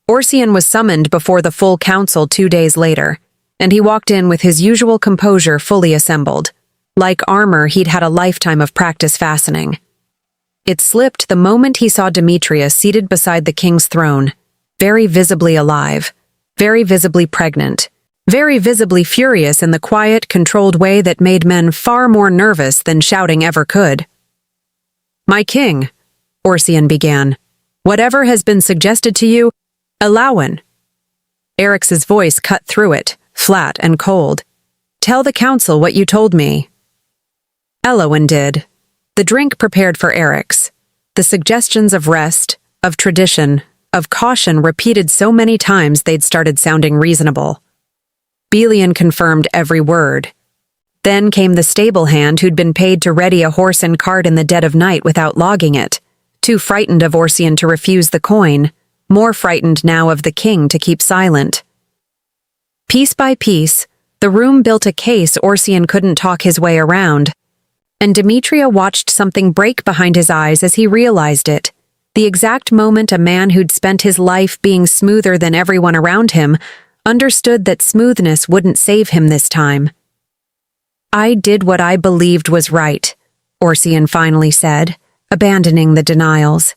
Orsian was summoned before the full council 2 days later, and he walked in with his usual composure fully assembled. Like armor he'd had a lifetime of practice fastening. It slipped the moment he saw Demetria seated beside the king's throne, very visibly alive, very visibly pregnant, very visibly furious in the quiet, controlled way that made men far more nervous than shouting ever could. "My king," Orsian began, "whatever has been suggested to you, Alawin." Erix's voice cut through it, flat and cold. "Tell the council what you told me." Elowin did. The drink prepared for Erix. The suggestions of rest, of tradition, of caution repeated so many times they'd started sounding reasonable. Belian confirmed every word. Then came the stable hand who'd been paid to ready a horse and cart in the dead of night without logging it, too frightened of Orsian to refuse the coin, more frightened now of the king to keep silent. Piece by piece, the room built a case Orsian couldn't talk his way around, and Demetria watched something break behind his eyes as he realized it, the exact moment a man who'd spent his life being smoother than everyone around him understood that smoothness wouldn't save him this time. "I did what I believed was right," Orsian finally said, abandoning the denials.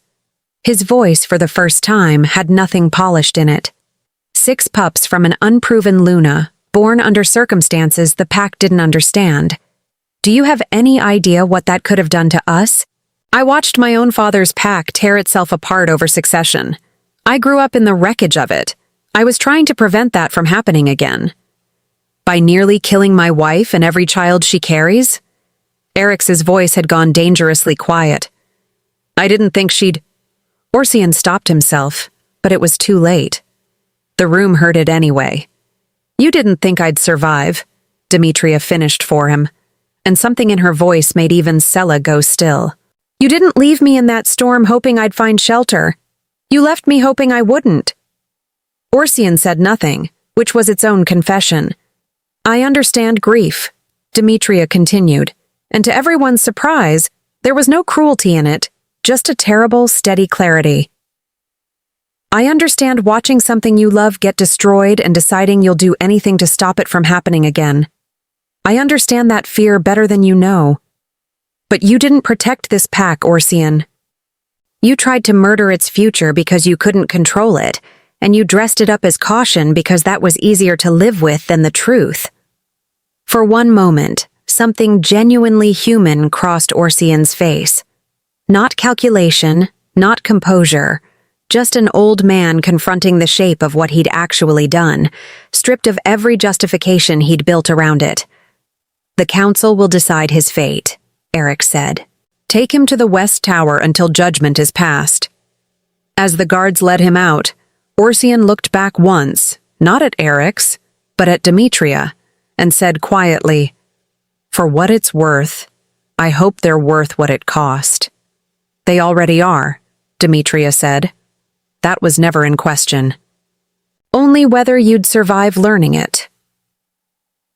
His voice, for the first time, had nothing polished in it. 6 pups from an unproven Luna, born under circumstances the pack didn't understand. Do you have any idea what that could have done to us? I watched my own father's pack tear itself apart over succession. I grew up in the wreckage of it. I was trying to prevent that from happening again. By nearly killing my wife and every child she carries? Erix's voice had gone dangerously quiet. I didn't think she'd... Orsian stopped himself, but it was too late. The room heard it anyway. "You didn't think I'd survive," Demetria finished for him, and something in her voice made even Sela go still. "You didn't leave me in that storm hoping I'd find shelter. You left me hoping I wouldn't." Orsian said nothing, which was its own confession. "I understand grief," Demetria continued, and to everyone's surprise, there was no cruelty in it, just a terrible, steady clarity. "I understand watching something you love get destroyed and deciding you'll do anything to stop it from happening again. I understand that fear better than you know. But you didn't protect this pack, Orsian. You tried to murder its future because you couldn't control it, and you dressed it up as caution because that was easier to live with than the truth." For one moment, something genuinely human crossed Orsian's face. Not calculation, not composure, just an old man confronting the shape of what he'd actually done, stripped of every justification he'd built around it. "The council will decide his fate," Erix said. "Take him to the West Tower until judgment is passed." As the guards led him out, Orsian looked back once, not at Erix, but at Demetria, and said quietly, "For what it's worth, I hope they're worth what it cost." "They already are," Demetria said. That was never in question. only whether you'd survive learning it.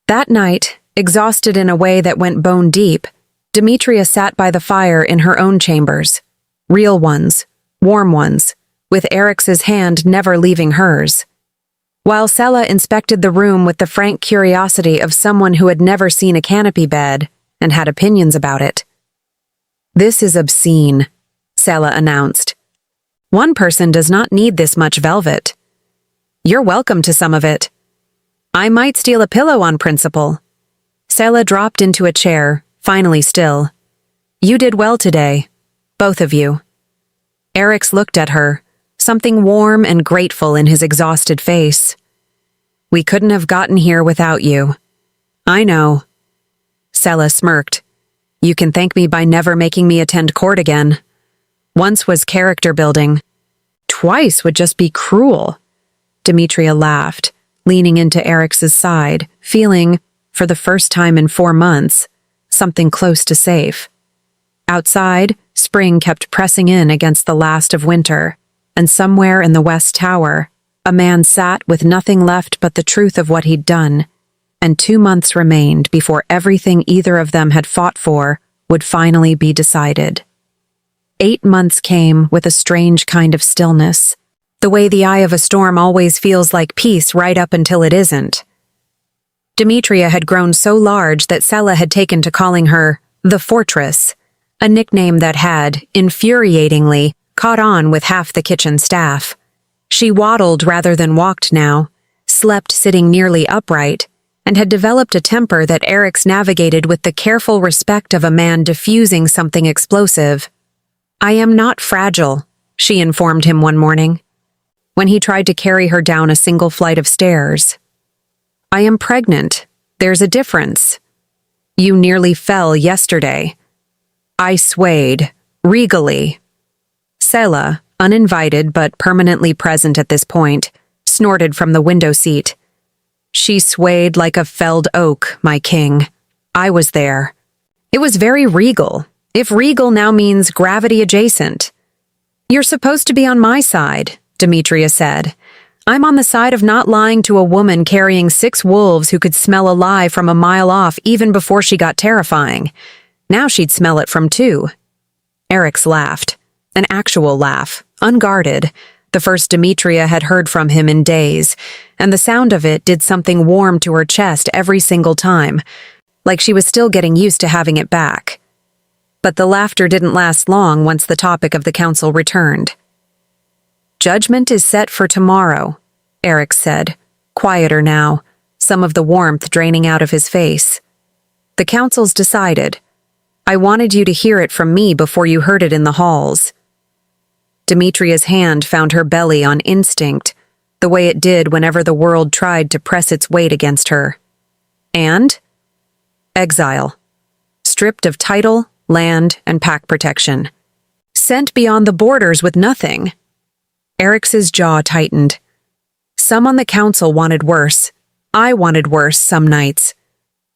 That night, exhausted in a way that went bone deep, Demetria sat by the fire in her own chambers. Real ones, warm ones, with Eric's hand never leaving hers. While Sela inspected the room with the frank curiosity of someone who had never seen a canopy bed and had opinions about it. "This is obscene," Sela announced. "One person does not need this much velvet. You're welcome to some of it. I might steal a pillow on principle." Sela dropped into a chair, finally still. "You did well today, both of you." Eric's looked at her, something warm and grateful in his exhausted face. "We couldn't have gotten here without you." "I know." Sela smirked. "You can thank me by never making me attend court again. Once was character building. Twice would just be cruel." Demetria laughed, leaning into Eric's side, feeling, for the first time in 4 months, something close to safe. Outside, spring kept pressing in against the last of winter, and somewhere in the West Tower, a man sat with nothing left but the truth of what he'd done, and 2 months remained before everything either of them had fought for would finally be decided. 8 months came with a strange kind of stillness, the way the eye of a storm always feels like peace right up until it isn't. Demetria had grown so large that Sela had taken to calling her the Fortress, a nickname that had, infuriatingly, caught on with half the kitchen staff. She waddled rather than walked now, slept sitting nearly upright, and had developed a temper that Eric's navigated with the careful respect of a man diffusing something explosive. "I am not fragile," she informed him one morning, when he tried to carry her down a single flight of stairs. "I am pregnant. There's a difference. You nearly fell yesterday." I swayed, regally. Sela, uninvited but permanently present at this point, snorted from the window seat. "She swayed like a felled oak, my king. I was there. It was very regal, if regal now means gravity adjacent." "You're supposed to be on my side," Demetria said. "I'm on the side of not lying to a woman carrying 6 wolves who could smell a lie from a mile off even before she got terrifying. Now she'd smell it from 2. Eric's laughed. An actual laugh, unguarded, the first Demetria had heard from him in days, and the sound of it did something warm to her chest every single time, like she was still getting used to having it back. But the laughter didn't last long once the topic of the council returned. "Judgment is set for tomorrow," Eric said, quieter now, some of the warmth draining out of his face. "The council's decided. I wanted you to hear it from me before you heard it in the halls." Demetria's hand found her belly on instinct, the way it did whenever the world tried to press its weight against her. "And?" "Exile. Stripped of title, land, and pack protection. Sent beyond the borders with nothing." Eric's jaw tightened. "Some on the council wanted worse. I wanted worse some nights.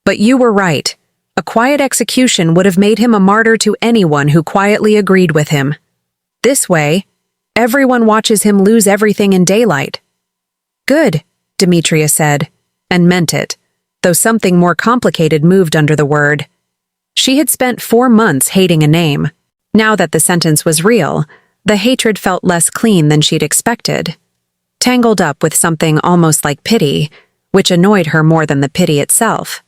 But you were right. A quiet execution would have made him a martyr to anyone who quietly agreed with him. This way, everyone watches him lose everything in daylight." "Good," Demetria said, and meant it, though something more complicated moved under the word. She had spent 4 months hating a name. Now that the sentence was real, the hatred felt less clean than she'd expected, tangled up with something almost like pity, which annoyed her more than the pity itself.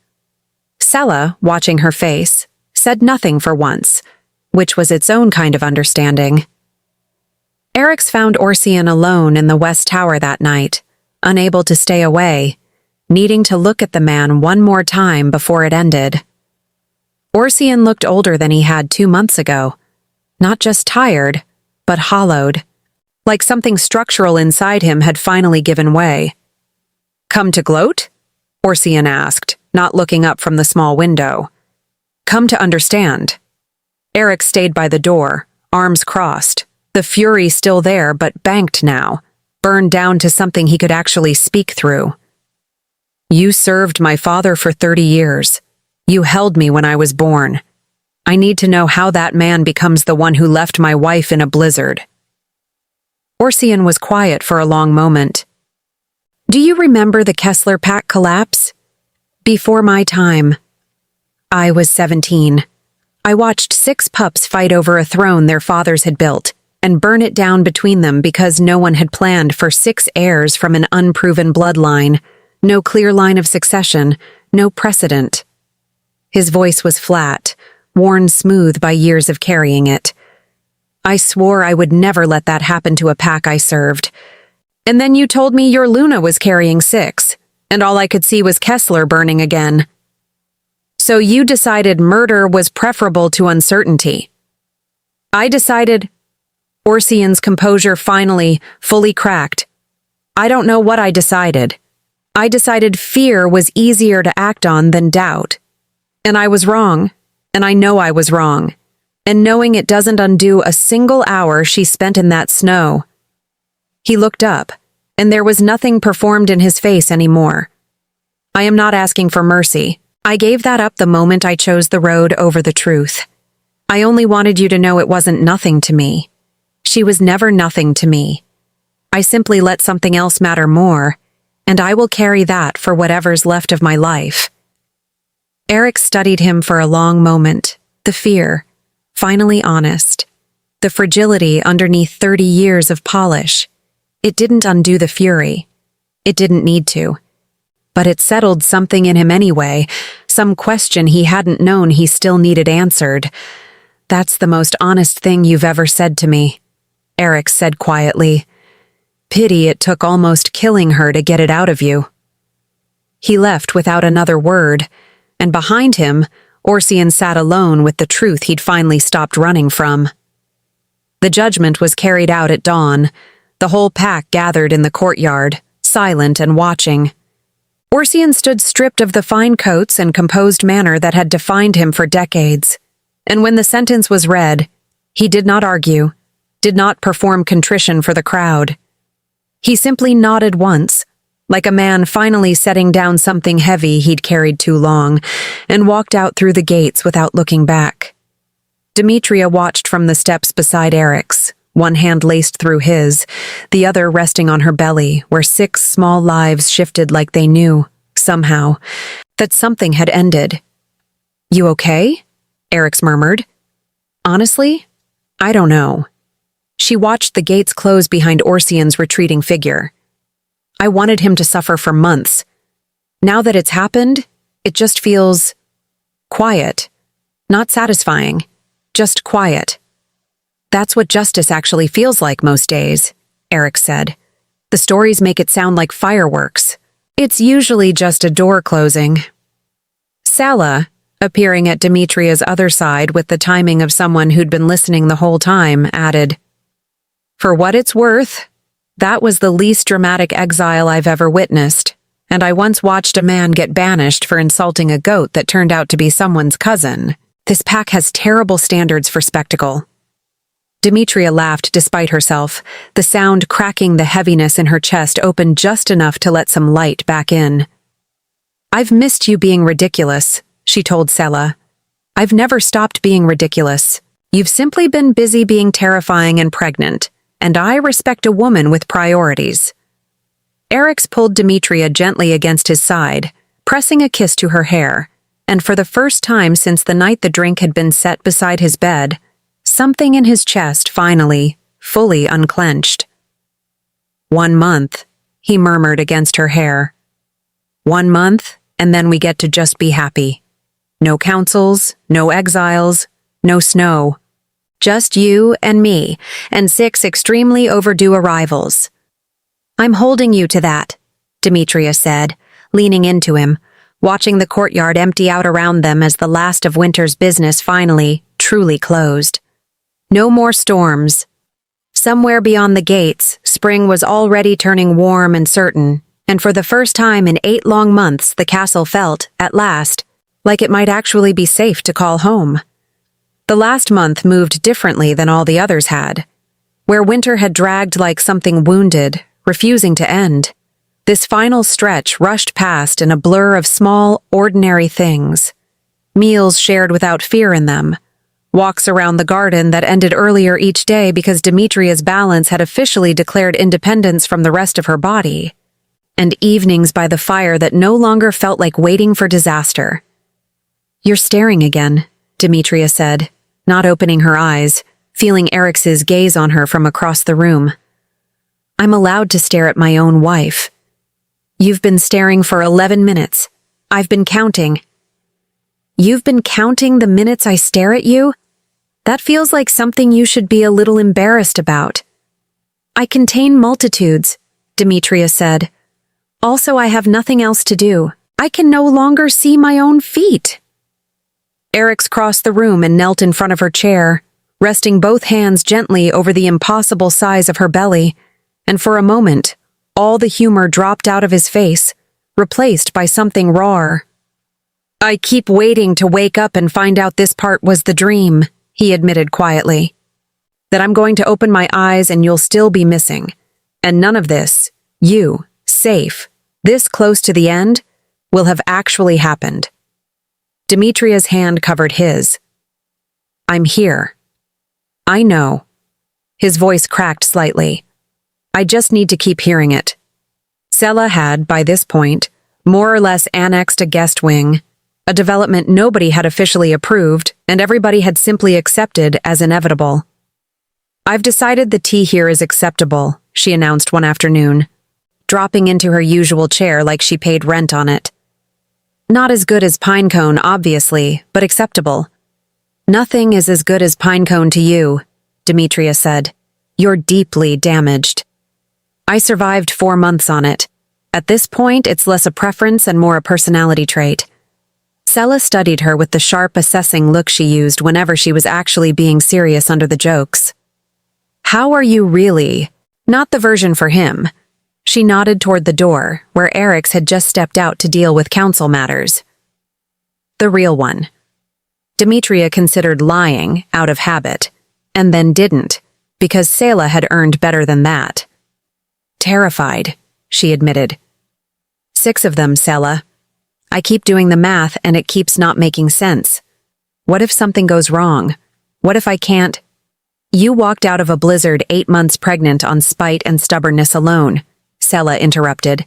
Sela, watching her face, said nothing for once, which was its own kind of understanding. Eric's found Orsian alone in the West Tower that night, unable to stay away, needing to look at the man one more time before it ended. Orsian looked older than he had 2 months ago, not just tired, but hollowed, like something structural inside him had finally given way. "Come to gloat?" Orsian asked, not looking up from the small window. "Come to understand." Eric stayed by the door, arms crossed, the fury still there but banked now, burned down to something he could actually speak through. "You served my father for 30 years. You held me when I was born. I need to know how that man becomes the one who left my wife in a blizzard." Orsian was quiet for a long moment. Do you remember the Kessler Pack collapse? Before my time. I was 17. I watched 6 pups fight over a throne their fathers had built and burn it down between them because no one had planned for 6 heirs from an unproven bloodline, no clear line of succession, no precedent. His voice was flat, worn smooth by years of carrying it. I swore I would never let that happen to a pack I served. And then you told me your Luna was carrying 6, and all I could see was Kessler burning again. So you decided murder was preferable to uncertainty. I decided... Orsian's composure finally, fully cracked. I don't know what I decided. I decided fear was easier to act on than doubt. And I was wrong, and I know I was wrong. And knowing it doesn't undo a single hour she spent in that snow. He looked up, and there was nothing performed in his face anymore. I am not asking for mercy. I gave that up the moment I chose the road over the truth. I only wanted you to know it wasn't nothing to me. She was never nothing to me. I simply let something else matter more, and I will carry that for whatever's left of my life. Eric studied him for a long moment, the fear, finally honest, the fragility underneath 30 years of polish. It didn't undo the fury. It didn't need to. But it settled something in him anyway, some question he hadn't known he still needed answered. That's the most honest thing you've ever said to me, Eric said quietly. Pity it took almost killing her to get it out of you. He left without another word, and behind him, Orsian sat alone with the truth he'd finally stopped running from. The judgment was carried out at dawn. The whole pack gathered in the courtyard, silent and watching. Orsian stood stripped of the fine coats and composed manner that had defined him for decades, and when the sentence was read, he did not argue, did not perform contrition for the crowd. He simply nodded once, like a man finally setting down something heavy he'd carried too long, and walked out through the gates without looking back. Demetria watched from the steps beside Eric's, one hand laced through his, the other resting on her belly, where 6 small lives shifted like they knew, somehow, that something had ended. You okay? Eric's murmured. Honestly, I don't know. She watched the gates close behind Orsian's retreating figure. I wanted him to suffer for months. Now that it's happened, it just feels... quiet. Not satisfying. Just quiet. That's what justice actually feels like most days, Eric said. The stories make it sound like fireworks. It's usually just a door closing. Sala, appearing at Demetria's other side with the timing of someone who'd been listening the whole time, added, For what it's worth, that was the least dramatic exile I've ever witnessed, and I once watched a man get banished for insulting a goat that turned out to be someone's cousin. This pack has terrible standards for spectacle. Demetria laughed despite herself, the sound cracking the heaviness in her chest open just enough to let some light back in. I've missed you being ridiculous, she told Sela. I've never stopped being ridiculous. You've simply been busy being terrifying and pregnant, and I respect a woman with priorities. Eric's pulled Demetria gently against his side, pressing a kiss to her hair, and for the first time since the night the drink had been set beside his bed, something in his chest finally, fully unclenched. 1 month, he murmured against her hair. 1 month, and then we get to just be happy. No councils, no exiles, no snow. Just you and me, and 6 extremely overdue arrivals. I'm holding you to that, Demetria said, leaning into him, watching the courtyard empty out around them as the last of winter's business finally, truly closed. No more storms. Somewhere beyond the gates, spring was already turning warm and certain, and for the first time in 8 long months the castle felt, at last, like it might actually be safe to call home. The last month moved differently than all the others had. Where winter had dragged like something wounded, refusing to end, this final stretch rushed past in a blur of small, ordinary things. Meals shared without fear in them. Walks around the garden that ended earlier each day because Demetria's balance had officially declared independence from the rest of her body. and evenings by the fire that no longer felt like waiting for disaster. "You're staring again," Demetria said, not opening her eyes, feeling Eric's gaze on her from across the room. "I'm allowed to stare at my own wife." "You've been staring for 11 minutes. I've been counting." "You've been counting the minutes I stare at you? That feels like something you should be a little embarrassed about." "I contain multitudes," Demetria said. "Also, I have nothing else to do. I can no longer see my own feet." Eric's crossed the room and knelt in front of her chair, resting both hands gently over the impossible size of her belly, and for a moment, all the humor dropped out of his face, replaced by something rawer. "I keep waiting to wake up and find out this part was the dream," he admitted quietly. "That I'm going to open my eyes and you'll still be missing. And none of this, you, safe, this close to the end, will have actually happened." Demetria's hand covered his. "I'm here. I know." His voice cracked slightly. "I just need to keep hearing it." Sela had, by this point, more or less annexed a guest wing, a development nobody had officially approved and everybody had simply accepted as inevitable. "I've decided the tea here is acceptable," she announced one afternoon, dropping into her usual chair like she paid rent on it. "Not as good as Pinecone, obviously, but acceptable." "Nothing is as good as Pinecone to you," Demetria said. "You're deeply damaged." "I survived 4 months on it. At this point, it's less a preference and more a personality trait." Sela studied her with the sharp, assessing look she used whenever she was actually being serious under the jokes. "How are you really? Not the version for him." She nodded toward the door, where Eric's had just stepped out to deal with council matters. "The real one." Demetria considered lying out of habit, and then didn't, because Sela had earned better than that. "Terrified," she admitted. 6 of them, Sela. I keep doing the math and it keeps not making sense. What if something goes wrong? What if I can't? You walked out of a blizzard 8 months pregnant on spite and stubbornness alone, Sela interrupted.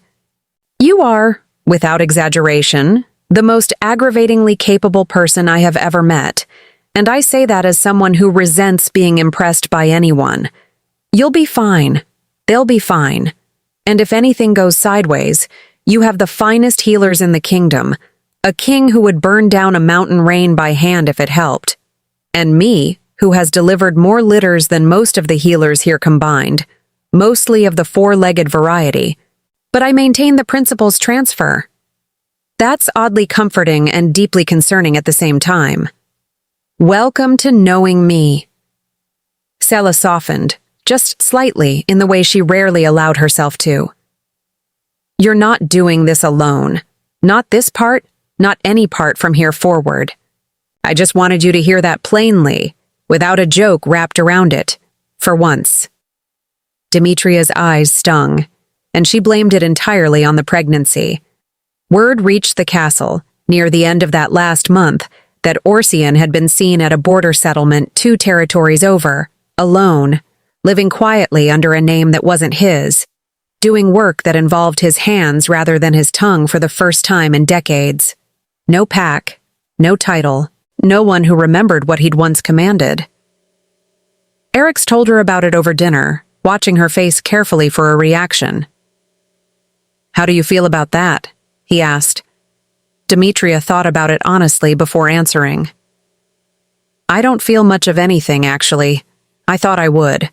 You are, without exaggeration, the most aggravatingly capable person I have ever met, and I say that as someone who resents being impressed by anyone. You'll be fine. They'll be fine. And if anything goes sideways, you have the finest healers in the kingdom, a king who would burn down a mountain rain by hand if it helped, and me, who has delivered more litters than most of the healers here combined, mostly of the 4-legged variety, but I maintain the principles transfer. That's oddly comforting and deeply concerning at the same time. Welcome to knowing me. Sela softened, just slightly in the way she rarely allowed herself to. You're not doing this alone. Not this part, not any part from here forward. I just wanted you to hear that plainly, without a joke wrapped around it, for once. Demetria's eyes stung, and she blamed it entirely on the pregnancy. Word reached the castle, near the end of that last month, that Orsian had been seen at a border settlement 2 territories over, alone, living quietly under a name that wasn't his, doing work that involved his hands rather than his tongue for the first time in decades. No pack, no title, no one who remembered what he'd once commanded. Eric's told her about it over dinner, watching her face carefully for a reaction. How do you feel about that? He asked. Demetria thought about it honestly before answering. I don't feel much of anything, actually. I thought I would.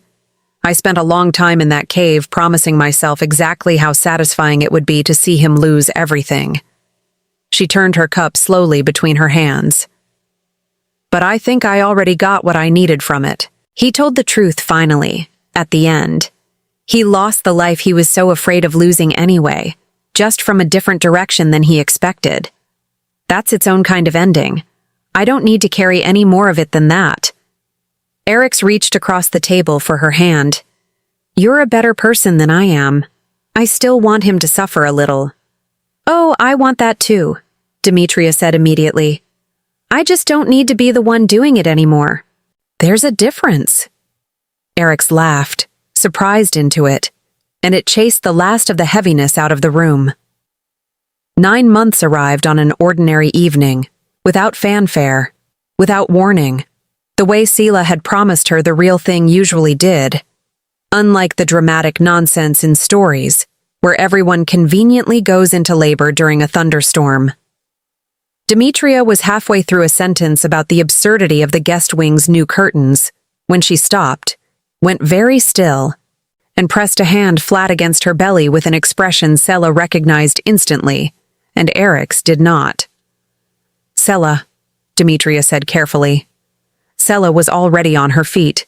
I spent a long time in that cave promising myself exactly how satisfying it would be to see him lose everything. She turned her cup slowly between her hands. But I think I already got what I needed from it. He told the truth finally, at the end. He lost the life he was so afraid of losing anyway, just from a different direction than he expected. That's its own kind of ending. I don't need to carry any more of it than that. Eric's reached across the table for her hand. You're a better person than I am. I still want him to suffer a little. Oh, I want that too, Demetria said immediately. I just don't need to be the one doing it anymore. There's a difference. Eric's laughed, surprised into it. and it chased the last of the heaviness out of the room. 9 months arrived on an ordinary evening, without fanfare, without warning, the way Sela had promised her the real thing usually did. Unlike the dramatic nonsense in stories, where everyone conveniently goes into labor during a thunderstorm. Demetria was halfway through a sentence about the absurdity of the guest wing's new curtains when she stopped, went very still, and pressed a hand flat against her belly with an expression Sela recognized instantly, and Eric's did not. "Sela," Demetria said carefully. Sela was already on her feet.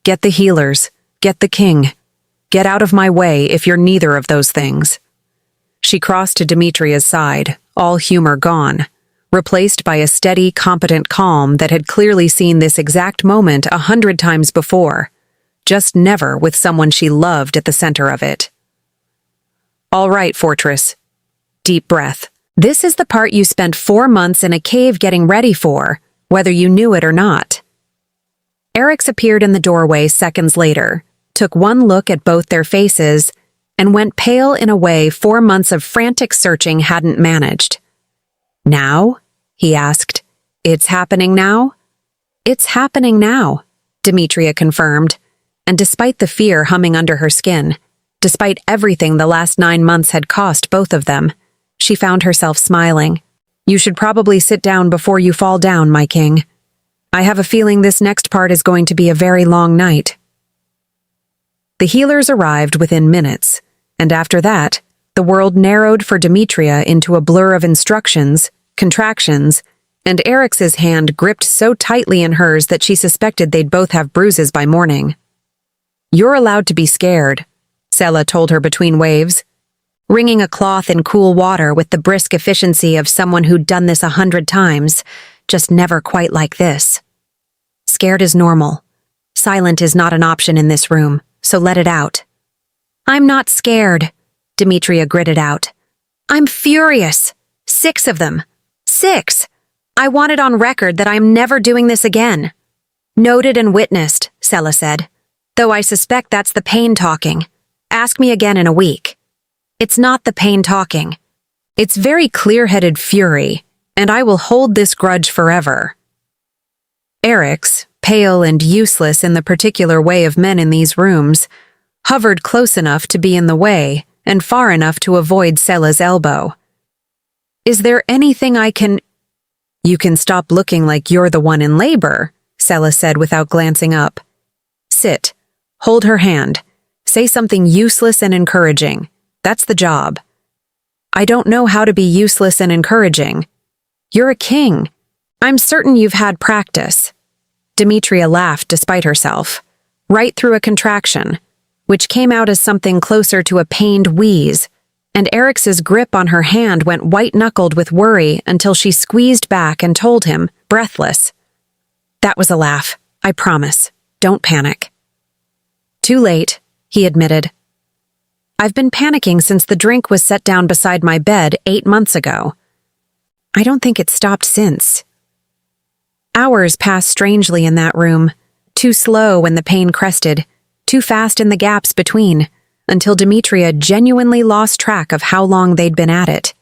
"Get the healers, get the king. Get out of my way if you're neither of those things." She crossed to Demetria's side, all humor gone, replaced by a steady, competent calm that had clearly seen this exact moment 100 times before, just never with someone she loved at the center of it. "All right, Fortress." Deep breath. "This is the part you spent 4 months in a cave getting ready for, whether you knew it or not." Eric's appeared in the doorway seconds later, took one look at both their faces, and went pale in a way 4 months of frantic searching hadn't managed. "Now?" he asked. "It's happening now?" "It's happening now," Demetria confirmed, and despite the fear humming under her skin, despite everything the last 9 months had cost both of them, she found herself smiling. "You should probably sit down before you fall down, my king. I have a feeling this next part is going to be a very long night." The healers arrived within minutes, and after that, the world narrowed for Demetria into a blur of instructions, contractions, and Eric's hand gripped so tightly in hers that she suspected they'd both have bruises by morning. "You're allowed to be scared," Sela told her between waves, wringing a cloth in cool water with the brisk efficiency of someone who'd done this 100 times, just never quite like this. "Scared is normal. Silent is not an option in this room, so let it out." "I'm not scared," Demetria gritted out. "I'm furious. 6 of them. 6. I want it on record that I'm never doing this again." "Noted and witnessed," Sela said. "Though I suspect that's the pain talking. Ask me again in a week." "It's not the pain talking. It's very clear-headed fury, and I will hold this grudge forever." Eric's, pale and useless in the particular way of men in these rooms, hovered close enough to be in the way and far enough to avoid Sela's elbow. "Is there anything I can—" "You can stop looking like you're the one in labor," Sela said without glancing up. "Sit. Hold her hand. Say something useless and encouraging. That's the job." "I don't know how to be useless and encouraging." "You're a king. I'm certain you've had practice." Demetria laughed despite herself, right through a contraction, which came out as something closer to a pained wheeze, and Eric's grip on her hand went white-knuckled with worry until she squeezed back and told him, breathless, "That was a laugh. I promise. Don't panic." "Too late," he admitted. "I've been panicking since the drink was set down beside my bed 8 months ago. I don't think it's stopped since." Hours passed strangely in that room, too slow when the pain crested, too fast in the gaps between, until Demetria genuinely lost track of how long they'd been at it.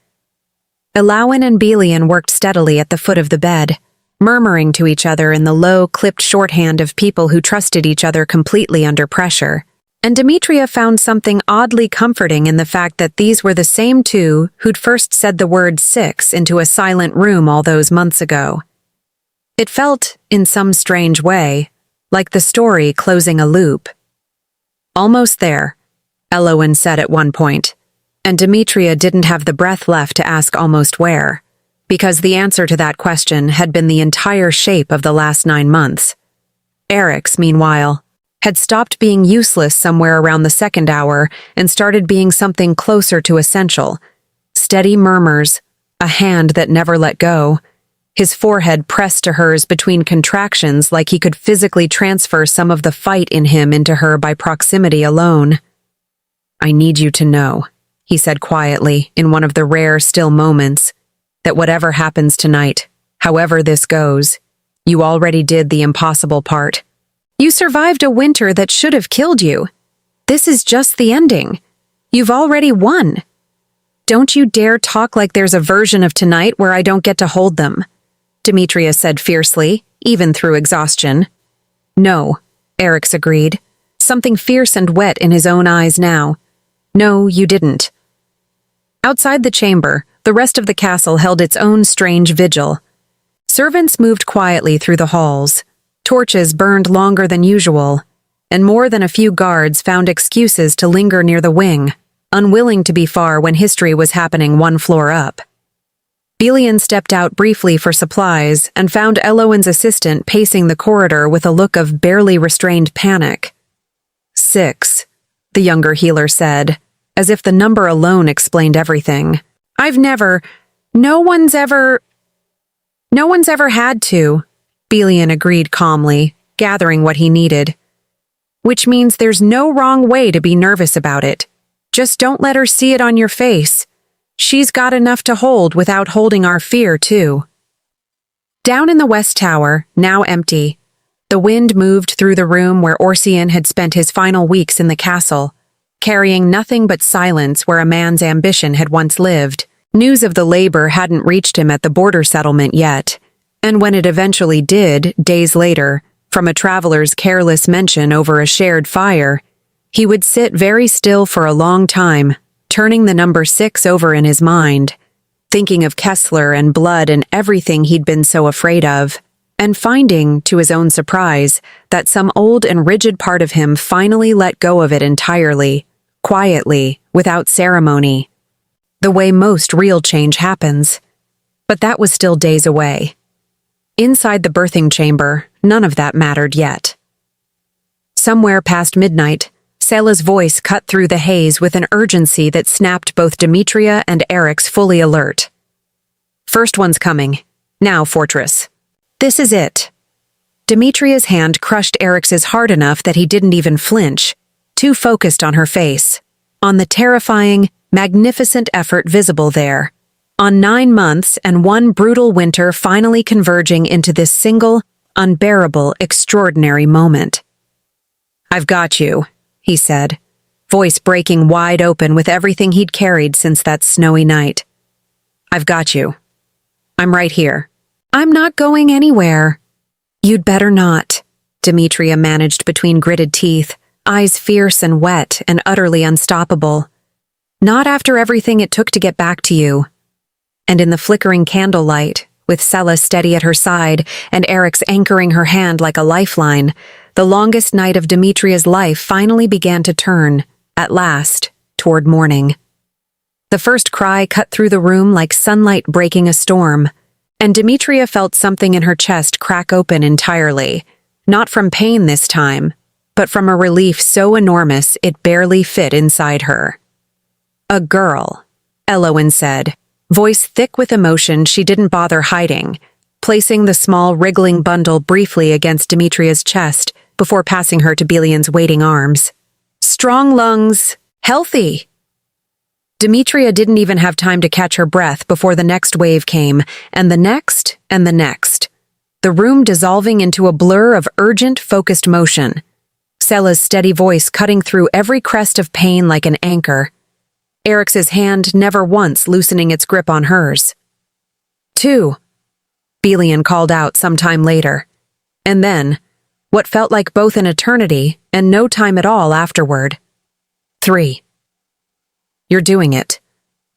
Elowin and Belian worked steadily at the foot of the bed, murmuring to each other in the low, clipped shorthand of people who trusted each other completely under pressure, and Demetria found something oddly comforting in the fact that these were the same two who'd first said the word 6 into a silent room all those months ago. It felt, in some strange way, like the story closing a loop. "Almost there," Elowin said at one point, and Demetria didn't have the breath left to ask almost where, because the answer to that question had been the entire shape of the last 9 months. Eric's, meanwhile, had stopped being useless somewhere around the 2nd hour and started being something closer to essential. Steady murmurs, a hand that never let go, his forehead pressed to hers between contractions like he could physically transfer some of the fight in him into her by proximity alone. "I need you to know," he said quietly in one of the rare still moments, "that whatever happens tonight, however this goes, you already did the impossible part. You survived a winter that should have killed you. This is just the ending. You've already won. Don't you dare talk like there's a version of tonight where I don't get to hold them, Demetria said fiercely, even through exhaustion. No, Eric's agreed, something fierce and wet in his own eyes now. No, you didn't. Outside the chamber, the rest of the castle held its own strange vigil. Servants moved quietly through the halls. Torches burned longer than usual, and more than a few guards found excuses to linger near the wing, unwilling to be far when history was happening one floor up. Belian stepped out briefly for supplies and found Elowen's assistant pacing the corridor with a look of barely restrained panic. 6, the younger healer said, as if the number alone explained everything. No one's ever had to, Belian agreed calmly, gathering what he needed. Which means there's no wrong way to be nervous about it. Just don't let her see it on your face. She's got enough to hold without holding our fear, too. Down in the West Tower, now empty, the wind moved through the room where Orsian had spent his final weeks in the castle, carrying nothing but silence where a man's ambition had once lived. News of the labor hadn't reached him at the border settlement yet, and when it eventually did, days later, from a traveler's careless mention over a shared fire, he would sit very still for a long time, turning the number 6 over in his mind, thinking of Kessler and blood and everything he'd been so afraid of, and finding, to his own surprise, that some old and rigid part of him finally let go of it entirely, quietly, without ceremony. The way most real change happens. But that was still days away. Inside the birthing chamber, none of that mattered yet. Somewhere past midnight, Selah's voice cut through the haze with an urgency that snapped both Demetria and Eric's fully alert. First one's coming. Now, Fortress. This is it. Demetria's hand crushed Eric's hard enough that he didn't even flinch, too focused on her face, on the terrifying, magnificent effort visible there, on 9 months and one brutal winter finally converging into this single, unbearable, extraordinary moment. I've got you, he said, voice breaking wide open with everything he'd carried since that snowy night. I've got you. I'm right here. I'm not going anywhere. You'd better not, Demetria managed between gritted teeth, eyes fierce and wet and utterly unstoppable. Not after everything it took to get back to you. And in the flickering candlelight, with Selah steady at her side and Eric's anchoring her hand like a lifeline, the longest night of Demetria's life finally began to turn, at last, toward morning. The first cry cut through the room like sunlight breaking a storm, and Demetria felt something in her chest crack open entirely, not from pain this time, but from a relief so enormous it barely fit inside her. A girl, Elowen said, voice thick with emotion she didn't bother hiding, placing the small wriggling bundle briefly against Demetria's chest before passing her to Belian's waiting arms. Strong lungs, healthy. Demetria didn't even have time to catch her breath before the next wave came, and the next, and the next. The room dissolving into a blur of urgent, focused motion. Selah's steady voice cutting through every crest of pain like an anchor. Eric's hand never once loosening its grip on hers. 2, Belian called out some time later. And then, what felt like both an eternity and no time at all afterward. 3. You're doing it,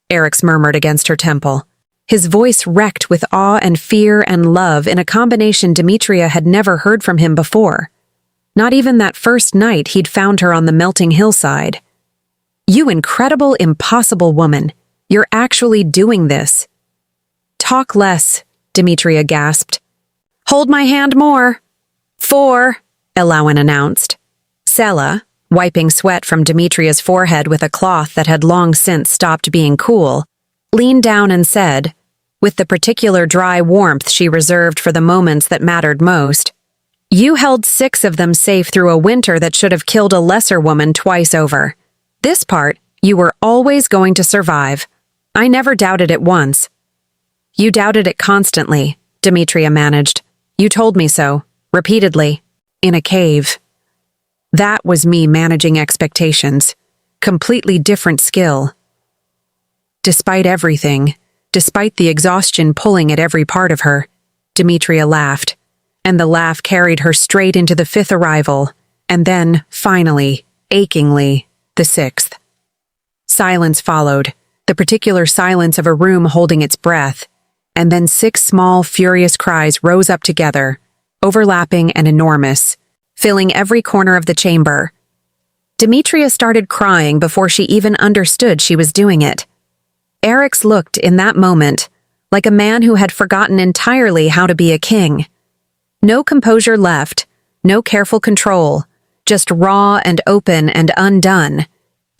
Eric's murmured against her temple, his voice wrecked with awe and fear and love in a combination Demetria had never heard from him before. Not even that first night he'd found her on the melting hillside. You incredible, impossible woman. You're actually doing this. Talk less, Demetria gasped. Hold my hand more. 4, Elowen announced. Selah, wiping sweat from Demetria's forehead with a cloth that had long since stopped being cool, leaned down and said, with the particular dry warmth she reserved for the moments that mattered most, You held 6 of them safe through a winter that should have killed a lesser woman twice over. This part, you were always going to survive. I never doubted it once. You doubted it constantly, Demetria managed. You told me so, repeatedly, in a cave. That was me managing expectations. Completely different skill. Despite everything, despite the exhaustion pulling at every part of her, Demetria laughed, and the laugh carried her straight into the fifth arrival, and then, finally, achingly, the sixth. Silence followed, the particular silence of a room holding its breath, and then 6 small, furious cries rose up together, overlapping and enormous, filling every corner of the chamber. Demetria started crying before she even understood she was doing it. Eric's looked, in that moment, like a man who had forgotten entirely how to be a king. No composure left, no careful control, just raw and open and undone,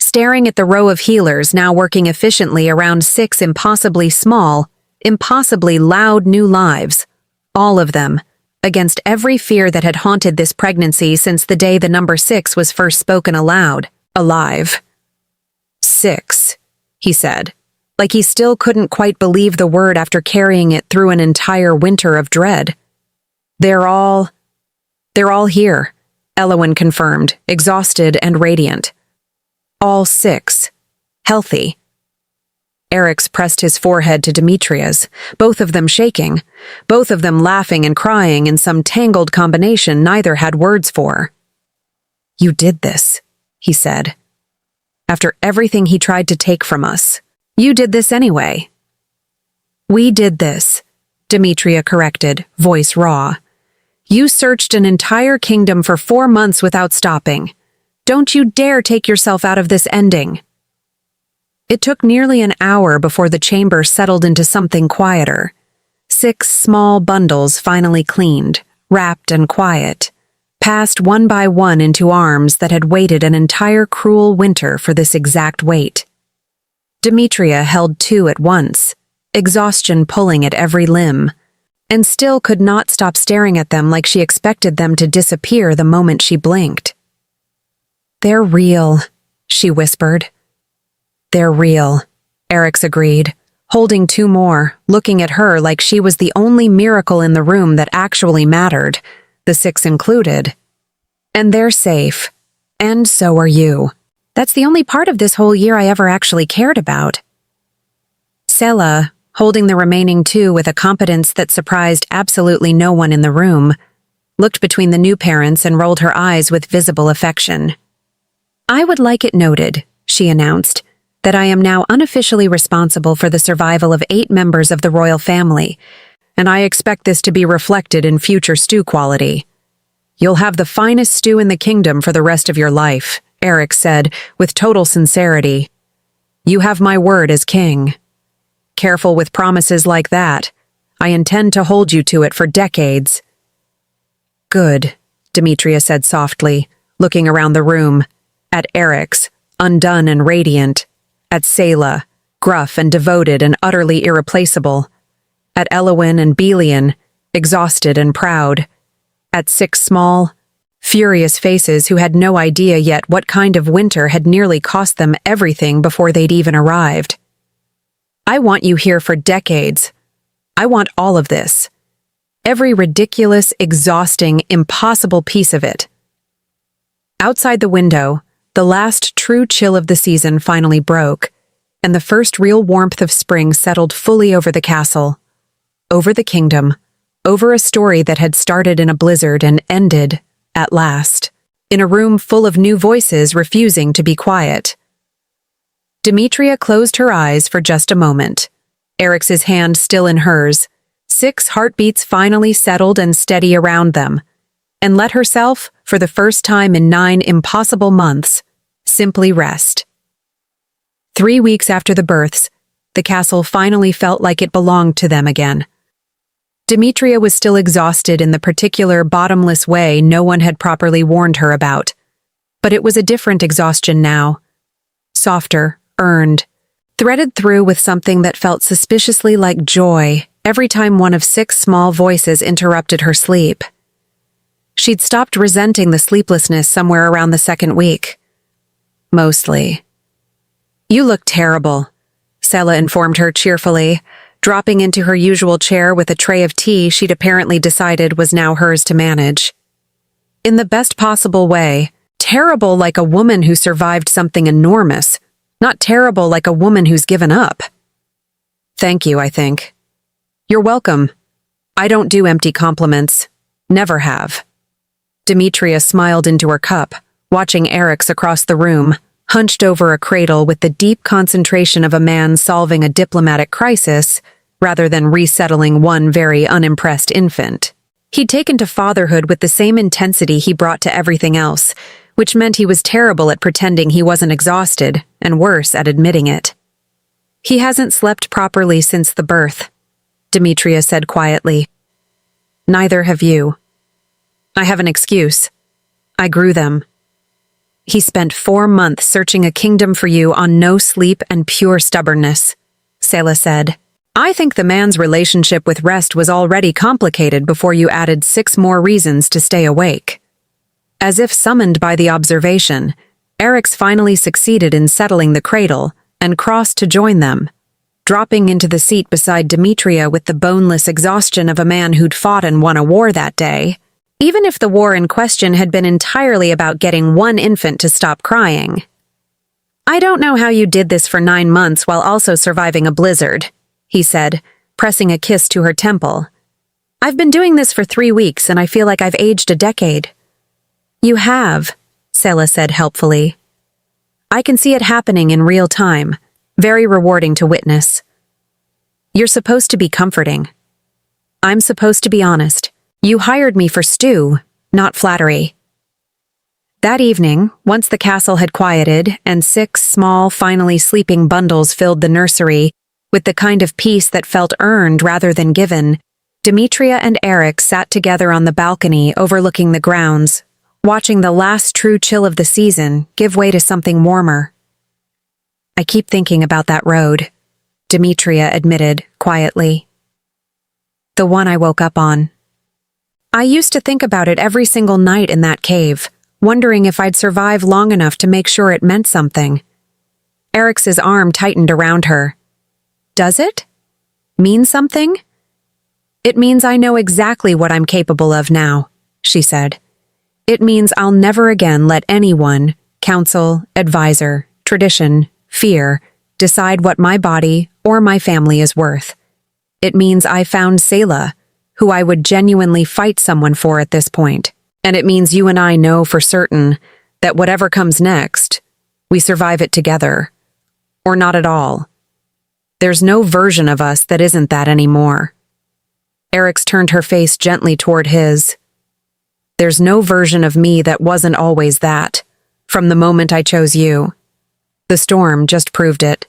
staring at the row of healers now working efficiently around 6 impossibly small, impossibly loud new lives, all of them, against every fear that had haunted this pregnancy since the day the number 6 was first spoken aloud, alive. 6, he said, like he still couldn't quite believe the word after carrying it through an entire winter of dread. They're all here, Elowen confirmed, exhausted and radiant. All 6. Healthy. Eric's pressed his forehead to Demetria's, both of them shaking, both of them laughing and crying in some tangled combination neither had words for. You did this, he said. After everything he tried to take from us, you did this anyway. We did this, Demetria corrected, voice raw. You searched an entire kingdom for 4 months without stopping. Don't you dare take yourself out of this ending. It took nearly an hour before the chamber settled into something quieter. 6 small bundles finally cleaned, wrapped and quiet, passed one by one into arms that had waited an entire cruel winter for this exact wait. Demetria held 2 at once, exhaustion pulling at every limb, and still could not stop staring at them like she expected them to disappear the moment she blinked. They're real, she whispered. They're real, Eric's agreed, holding 2 more, looking at her like she was the only miracle in the room that actually mattered, the 6 included. And they're safe. And so are you. That's the only part of this whole year I ever actually cared about. Sela, holding the remaining 2 with a competence that surprised absolutely no one in the room, looked between the new parents and rolled her eyes with visible affection. I would like it noted, she announced, that I am now unofficially responsible for the survival of 8 members of the royal family, and I expect this to be reflected in future stew quality. You'll have the finest stew in the kingdom for the rest of your life, Eric said, with total sincerity. You have my word as king. Careful with promises like that. I intend to hold you to it for decades. Good, Demetria said softly, looking around the room, at Eric's, undone and radiant, at Sela, gruff and devoted and utterly irreplaceable, at Elowen and Belian, exhausted and proud, at 6 small, furious faces who had no idea yet what kind of winter had nearly cost them everything before they'd even arrived. I want you here for decades. I want all of this. Every ridiculous, exhausting, impossible piece of it. Outside the window, the last true chill of the season finally broke, and the first real warmth of spring settled fully over the castle, over the kingdom, over a story that had started in a blizzard and ended, at last, in a room full of new voices refusing to be quiet. Demetria closed her eyes for just a moment, Eric's hand still in hers, 6 heartbeats finally settled and steady around them, and let herself, for the first time in 9 impossible months, simply rest. 3 weeks after the births, the castle finally felt like it belonged to them again. Demetria was still exhausted in the particular bottomless way no one had properly warned her about, but it was a different exhaustion now. Softer, earned, threaded through with something that felt suspiciously like joy every time one of 6 small voices interrupted her sleep. She'd stopped resenting the sleeplessness somewhere around the 2nd week. Mostly. You look terrible, Sela informed her cheerfully, dropping into her usual chair with a tray of tea she'd apparently decided was now hers to manage. In the best possible way, terrible like a woman who survived something enormous, not terrible like a woman who's given up. Thank you, I think. You're welcome. I don't do empty compliments. Never have. Demetria smiled into her cup, watching Eric's across the room, hunched over a cradle with the deep concentration of a man solving a diplomatic crisis rather than resettling one very unimpressed infant. He'd taken to fatherhood with the same intensity he brought to everything else, which meant he was terrible at pretending he wasn't exhausted, and worse at admitting it. He hasn't slept properly since the birth, Demetria said quietly. Neither have you. I have an excuse. I grew them. He spent 4 months searching a kingdom for you on no sleep and pure stubbornness, Selah said. I think the man's relationship with rest was already complicated before you added 6 more reasons to stay awake. As if summoned by the observation, Eric's finally succeeded in settling the cradle and crossed to join them, dropping into the seat beside Demetria with the boneless exhaustion of a man who'd fought and won a war that day, even if the war in question had been entirely about getting one infant to stop crying. I don't know how you did this for 9 months while also surviving a blizzard, he said, pressing a kiss to her temple. I've been doing this for 3 weeks and I feel like I've aged a decade. You have, Selah said helpfully. I can see it happening in real time, very rewarding to witness. You're supposed to be comforting. I'm supposed to be honest. You hired me for stew, not flattery. That evening, once the castle had quieted and 6 small, finally sleeping bundles filled the nursery, with the kind of peace that felt earned rather than given, Demetria and Eric sat together on the balcony overlooking the grounds, watching the last true chill of the season give way to something warmer. I keep thinking about that road, Demetria admitted quietly. The one I woke up on. I used to think about it every single night in that cave, wondering if I'd survive long enough to make sure it meant something. Eric's arm tightened around her. Does it? Mean something? It means I know exactly what I'm capable of now, she said. It means I'll never again let anyone, counsel, advisor, tradition, fear, decide what my body or my family is worth. It means I found Selah, who I would genuinely fight someone for at this point. And it means you and I know for certain that whatever comes next, we survive it together. Or not at all. There's no version of us that isn't that anymore. Eric's turned her face gently toward his. There's no version of me that wasn't always that, from the moment I chose you. The storm just proved it.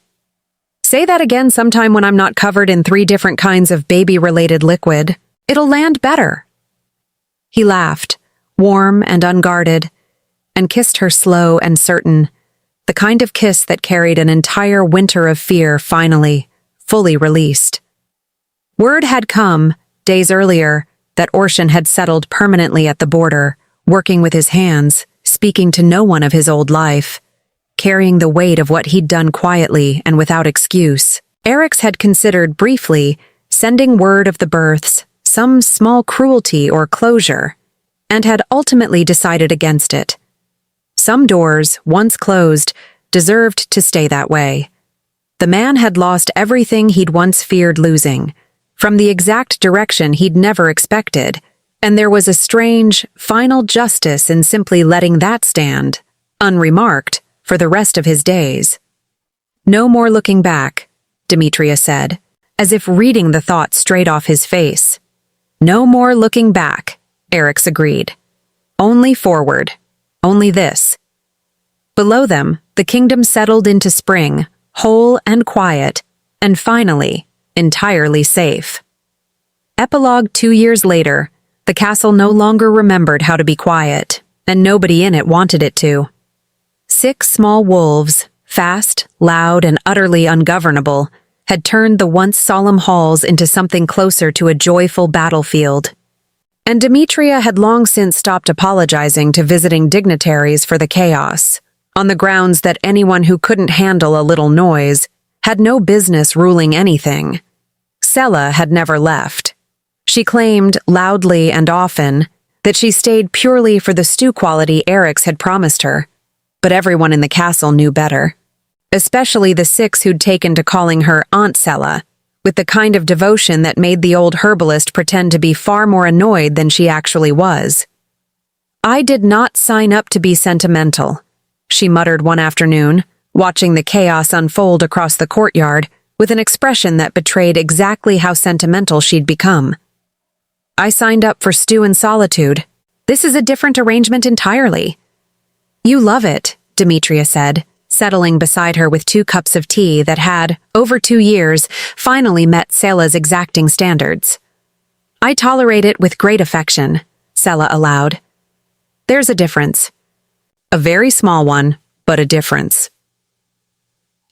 Say that again sometime when I'm not covered in 3 different kinds of baby-related liquid. It'll land better. He laughed, warm and unguarded, and kissed her slow and certain, the kind of kiss that carried an entire winter of fear finally, fully released. Word had come, days earlier, that Orshan had settled permanently at the border, working with his hands, speaking to no one of his old life, carrying the weight of what he'd done quietly and without excuse. Eric's had considered briefly sending word of the births, some small cruelty or closure, and had ultimately decided against it. Some doors, once closed, deserved to stay that way. The man had lost everything he'd once feared losing, from the exact direction he'd never expected, and there was a strange, final justice in simply letting that stand, unremarked, for the rest of his days. No more looking back, Demetria said, as if reading the thought straight off his face. No more looking back, Eric's agreed. Only forward. Only this. Below them, the kingdom settled into spring, whole and quiet, and finally, entirely safe. Epilogue 2 years later, the castle no longer remembered how to be quiet, and nobody in it wanted it to. 6 small wolves, fast, loud, and utterly ungovernable, had turned the once solemn halls into something closer to a joyful battlefield. And Demetria had long since stopped apologizing to visiting dignitaries for the chaos, on the grounds that anyone who couldn't handle a little noise had no business ruling anything. Selah had never left. She claimed, loudly and often, that she stayed purely for the stew quality Eric's had promised her. But everyone in the castle knew better. Especially the 6 who'd taken to calling her Aunt Sella, with the kind of devotion that made the old herbalist pretend to be far more annoyed than she actually was. "I did not sign up to be sentimental," she muttered one afternoon, watching the chaos unfold across the courtyard with an expression that betrayed exactly how sentimental she'd become. "I signed up for stew and solitude. This is a different arrangement entirely." "You love it," Demetria said, settling beside her with 2 cups of tea that had, over 2 years, finally met Sella's exacting standards. "I tolerate it with great affection," Sella allowed. "There's a difference. A very small one, but a difference."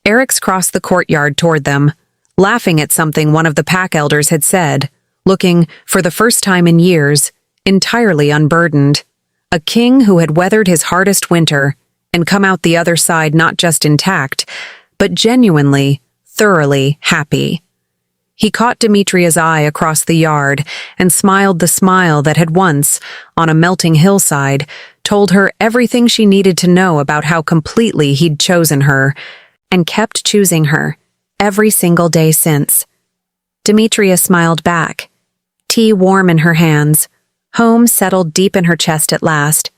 Eric's crossed the courtyard toward them, laughing at something one of the pack elders had said, looking, for the first time in years, entirely unburdened. A king who had weathered his hardest winter and come out the other side not just intact, but genuinely, thoroughly happy. He caught Demetria's eye across the yard and smiled the smile that had once, on a melting hillside, told her everything she needed to know about how completely he'd chosen her, and kept choosing her, every single day since. Demetria smiled back, tea warm in her hands, home settled deep in her chest at last,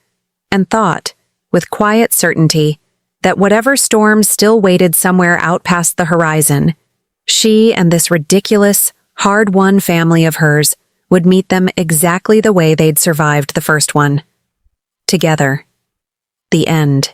and thought, with quiet certainty, that whatever storms still waited somewhere out past the horizon, she and this ridiculous, hard-won family of hers would meet them exactly the way they'd survived the first one. Together. The end.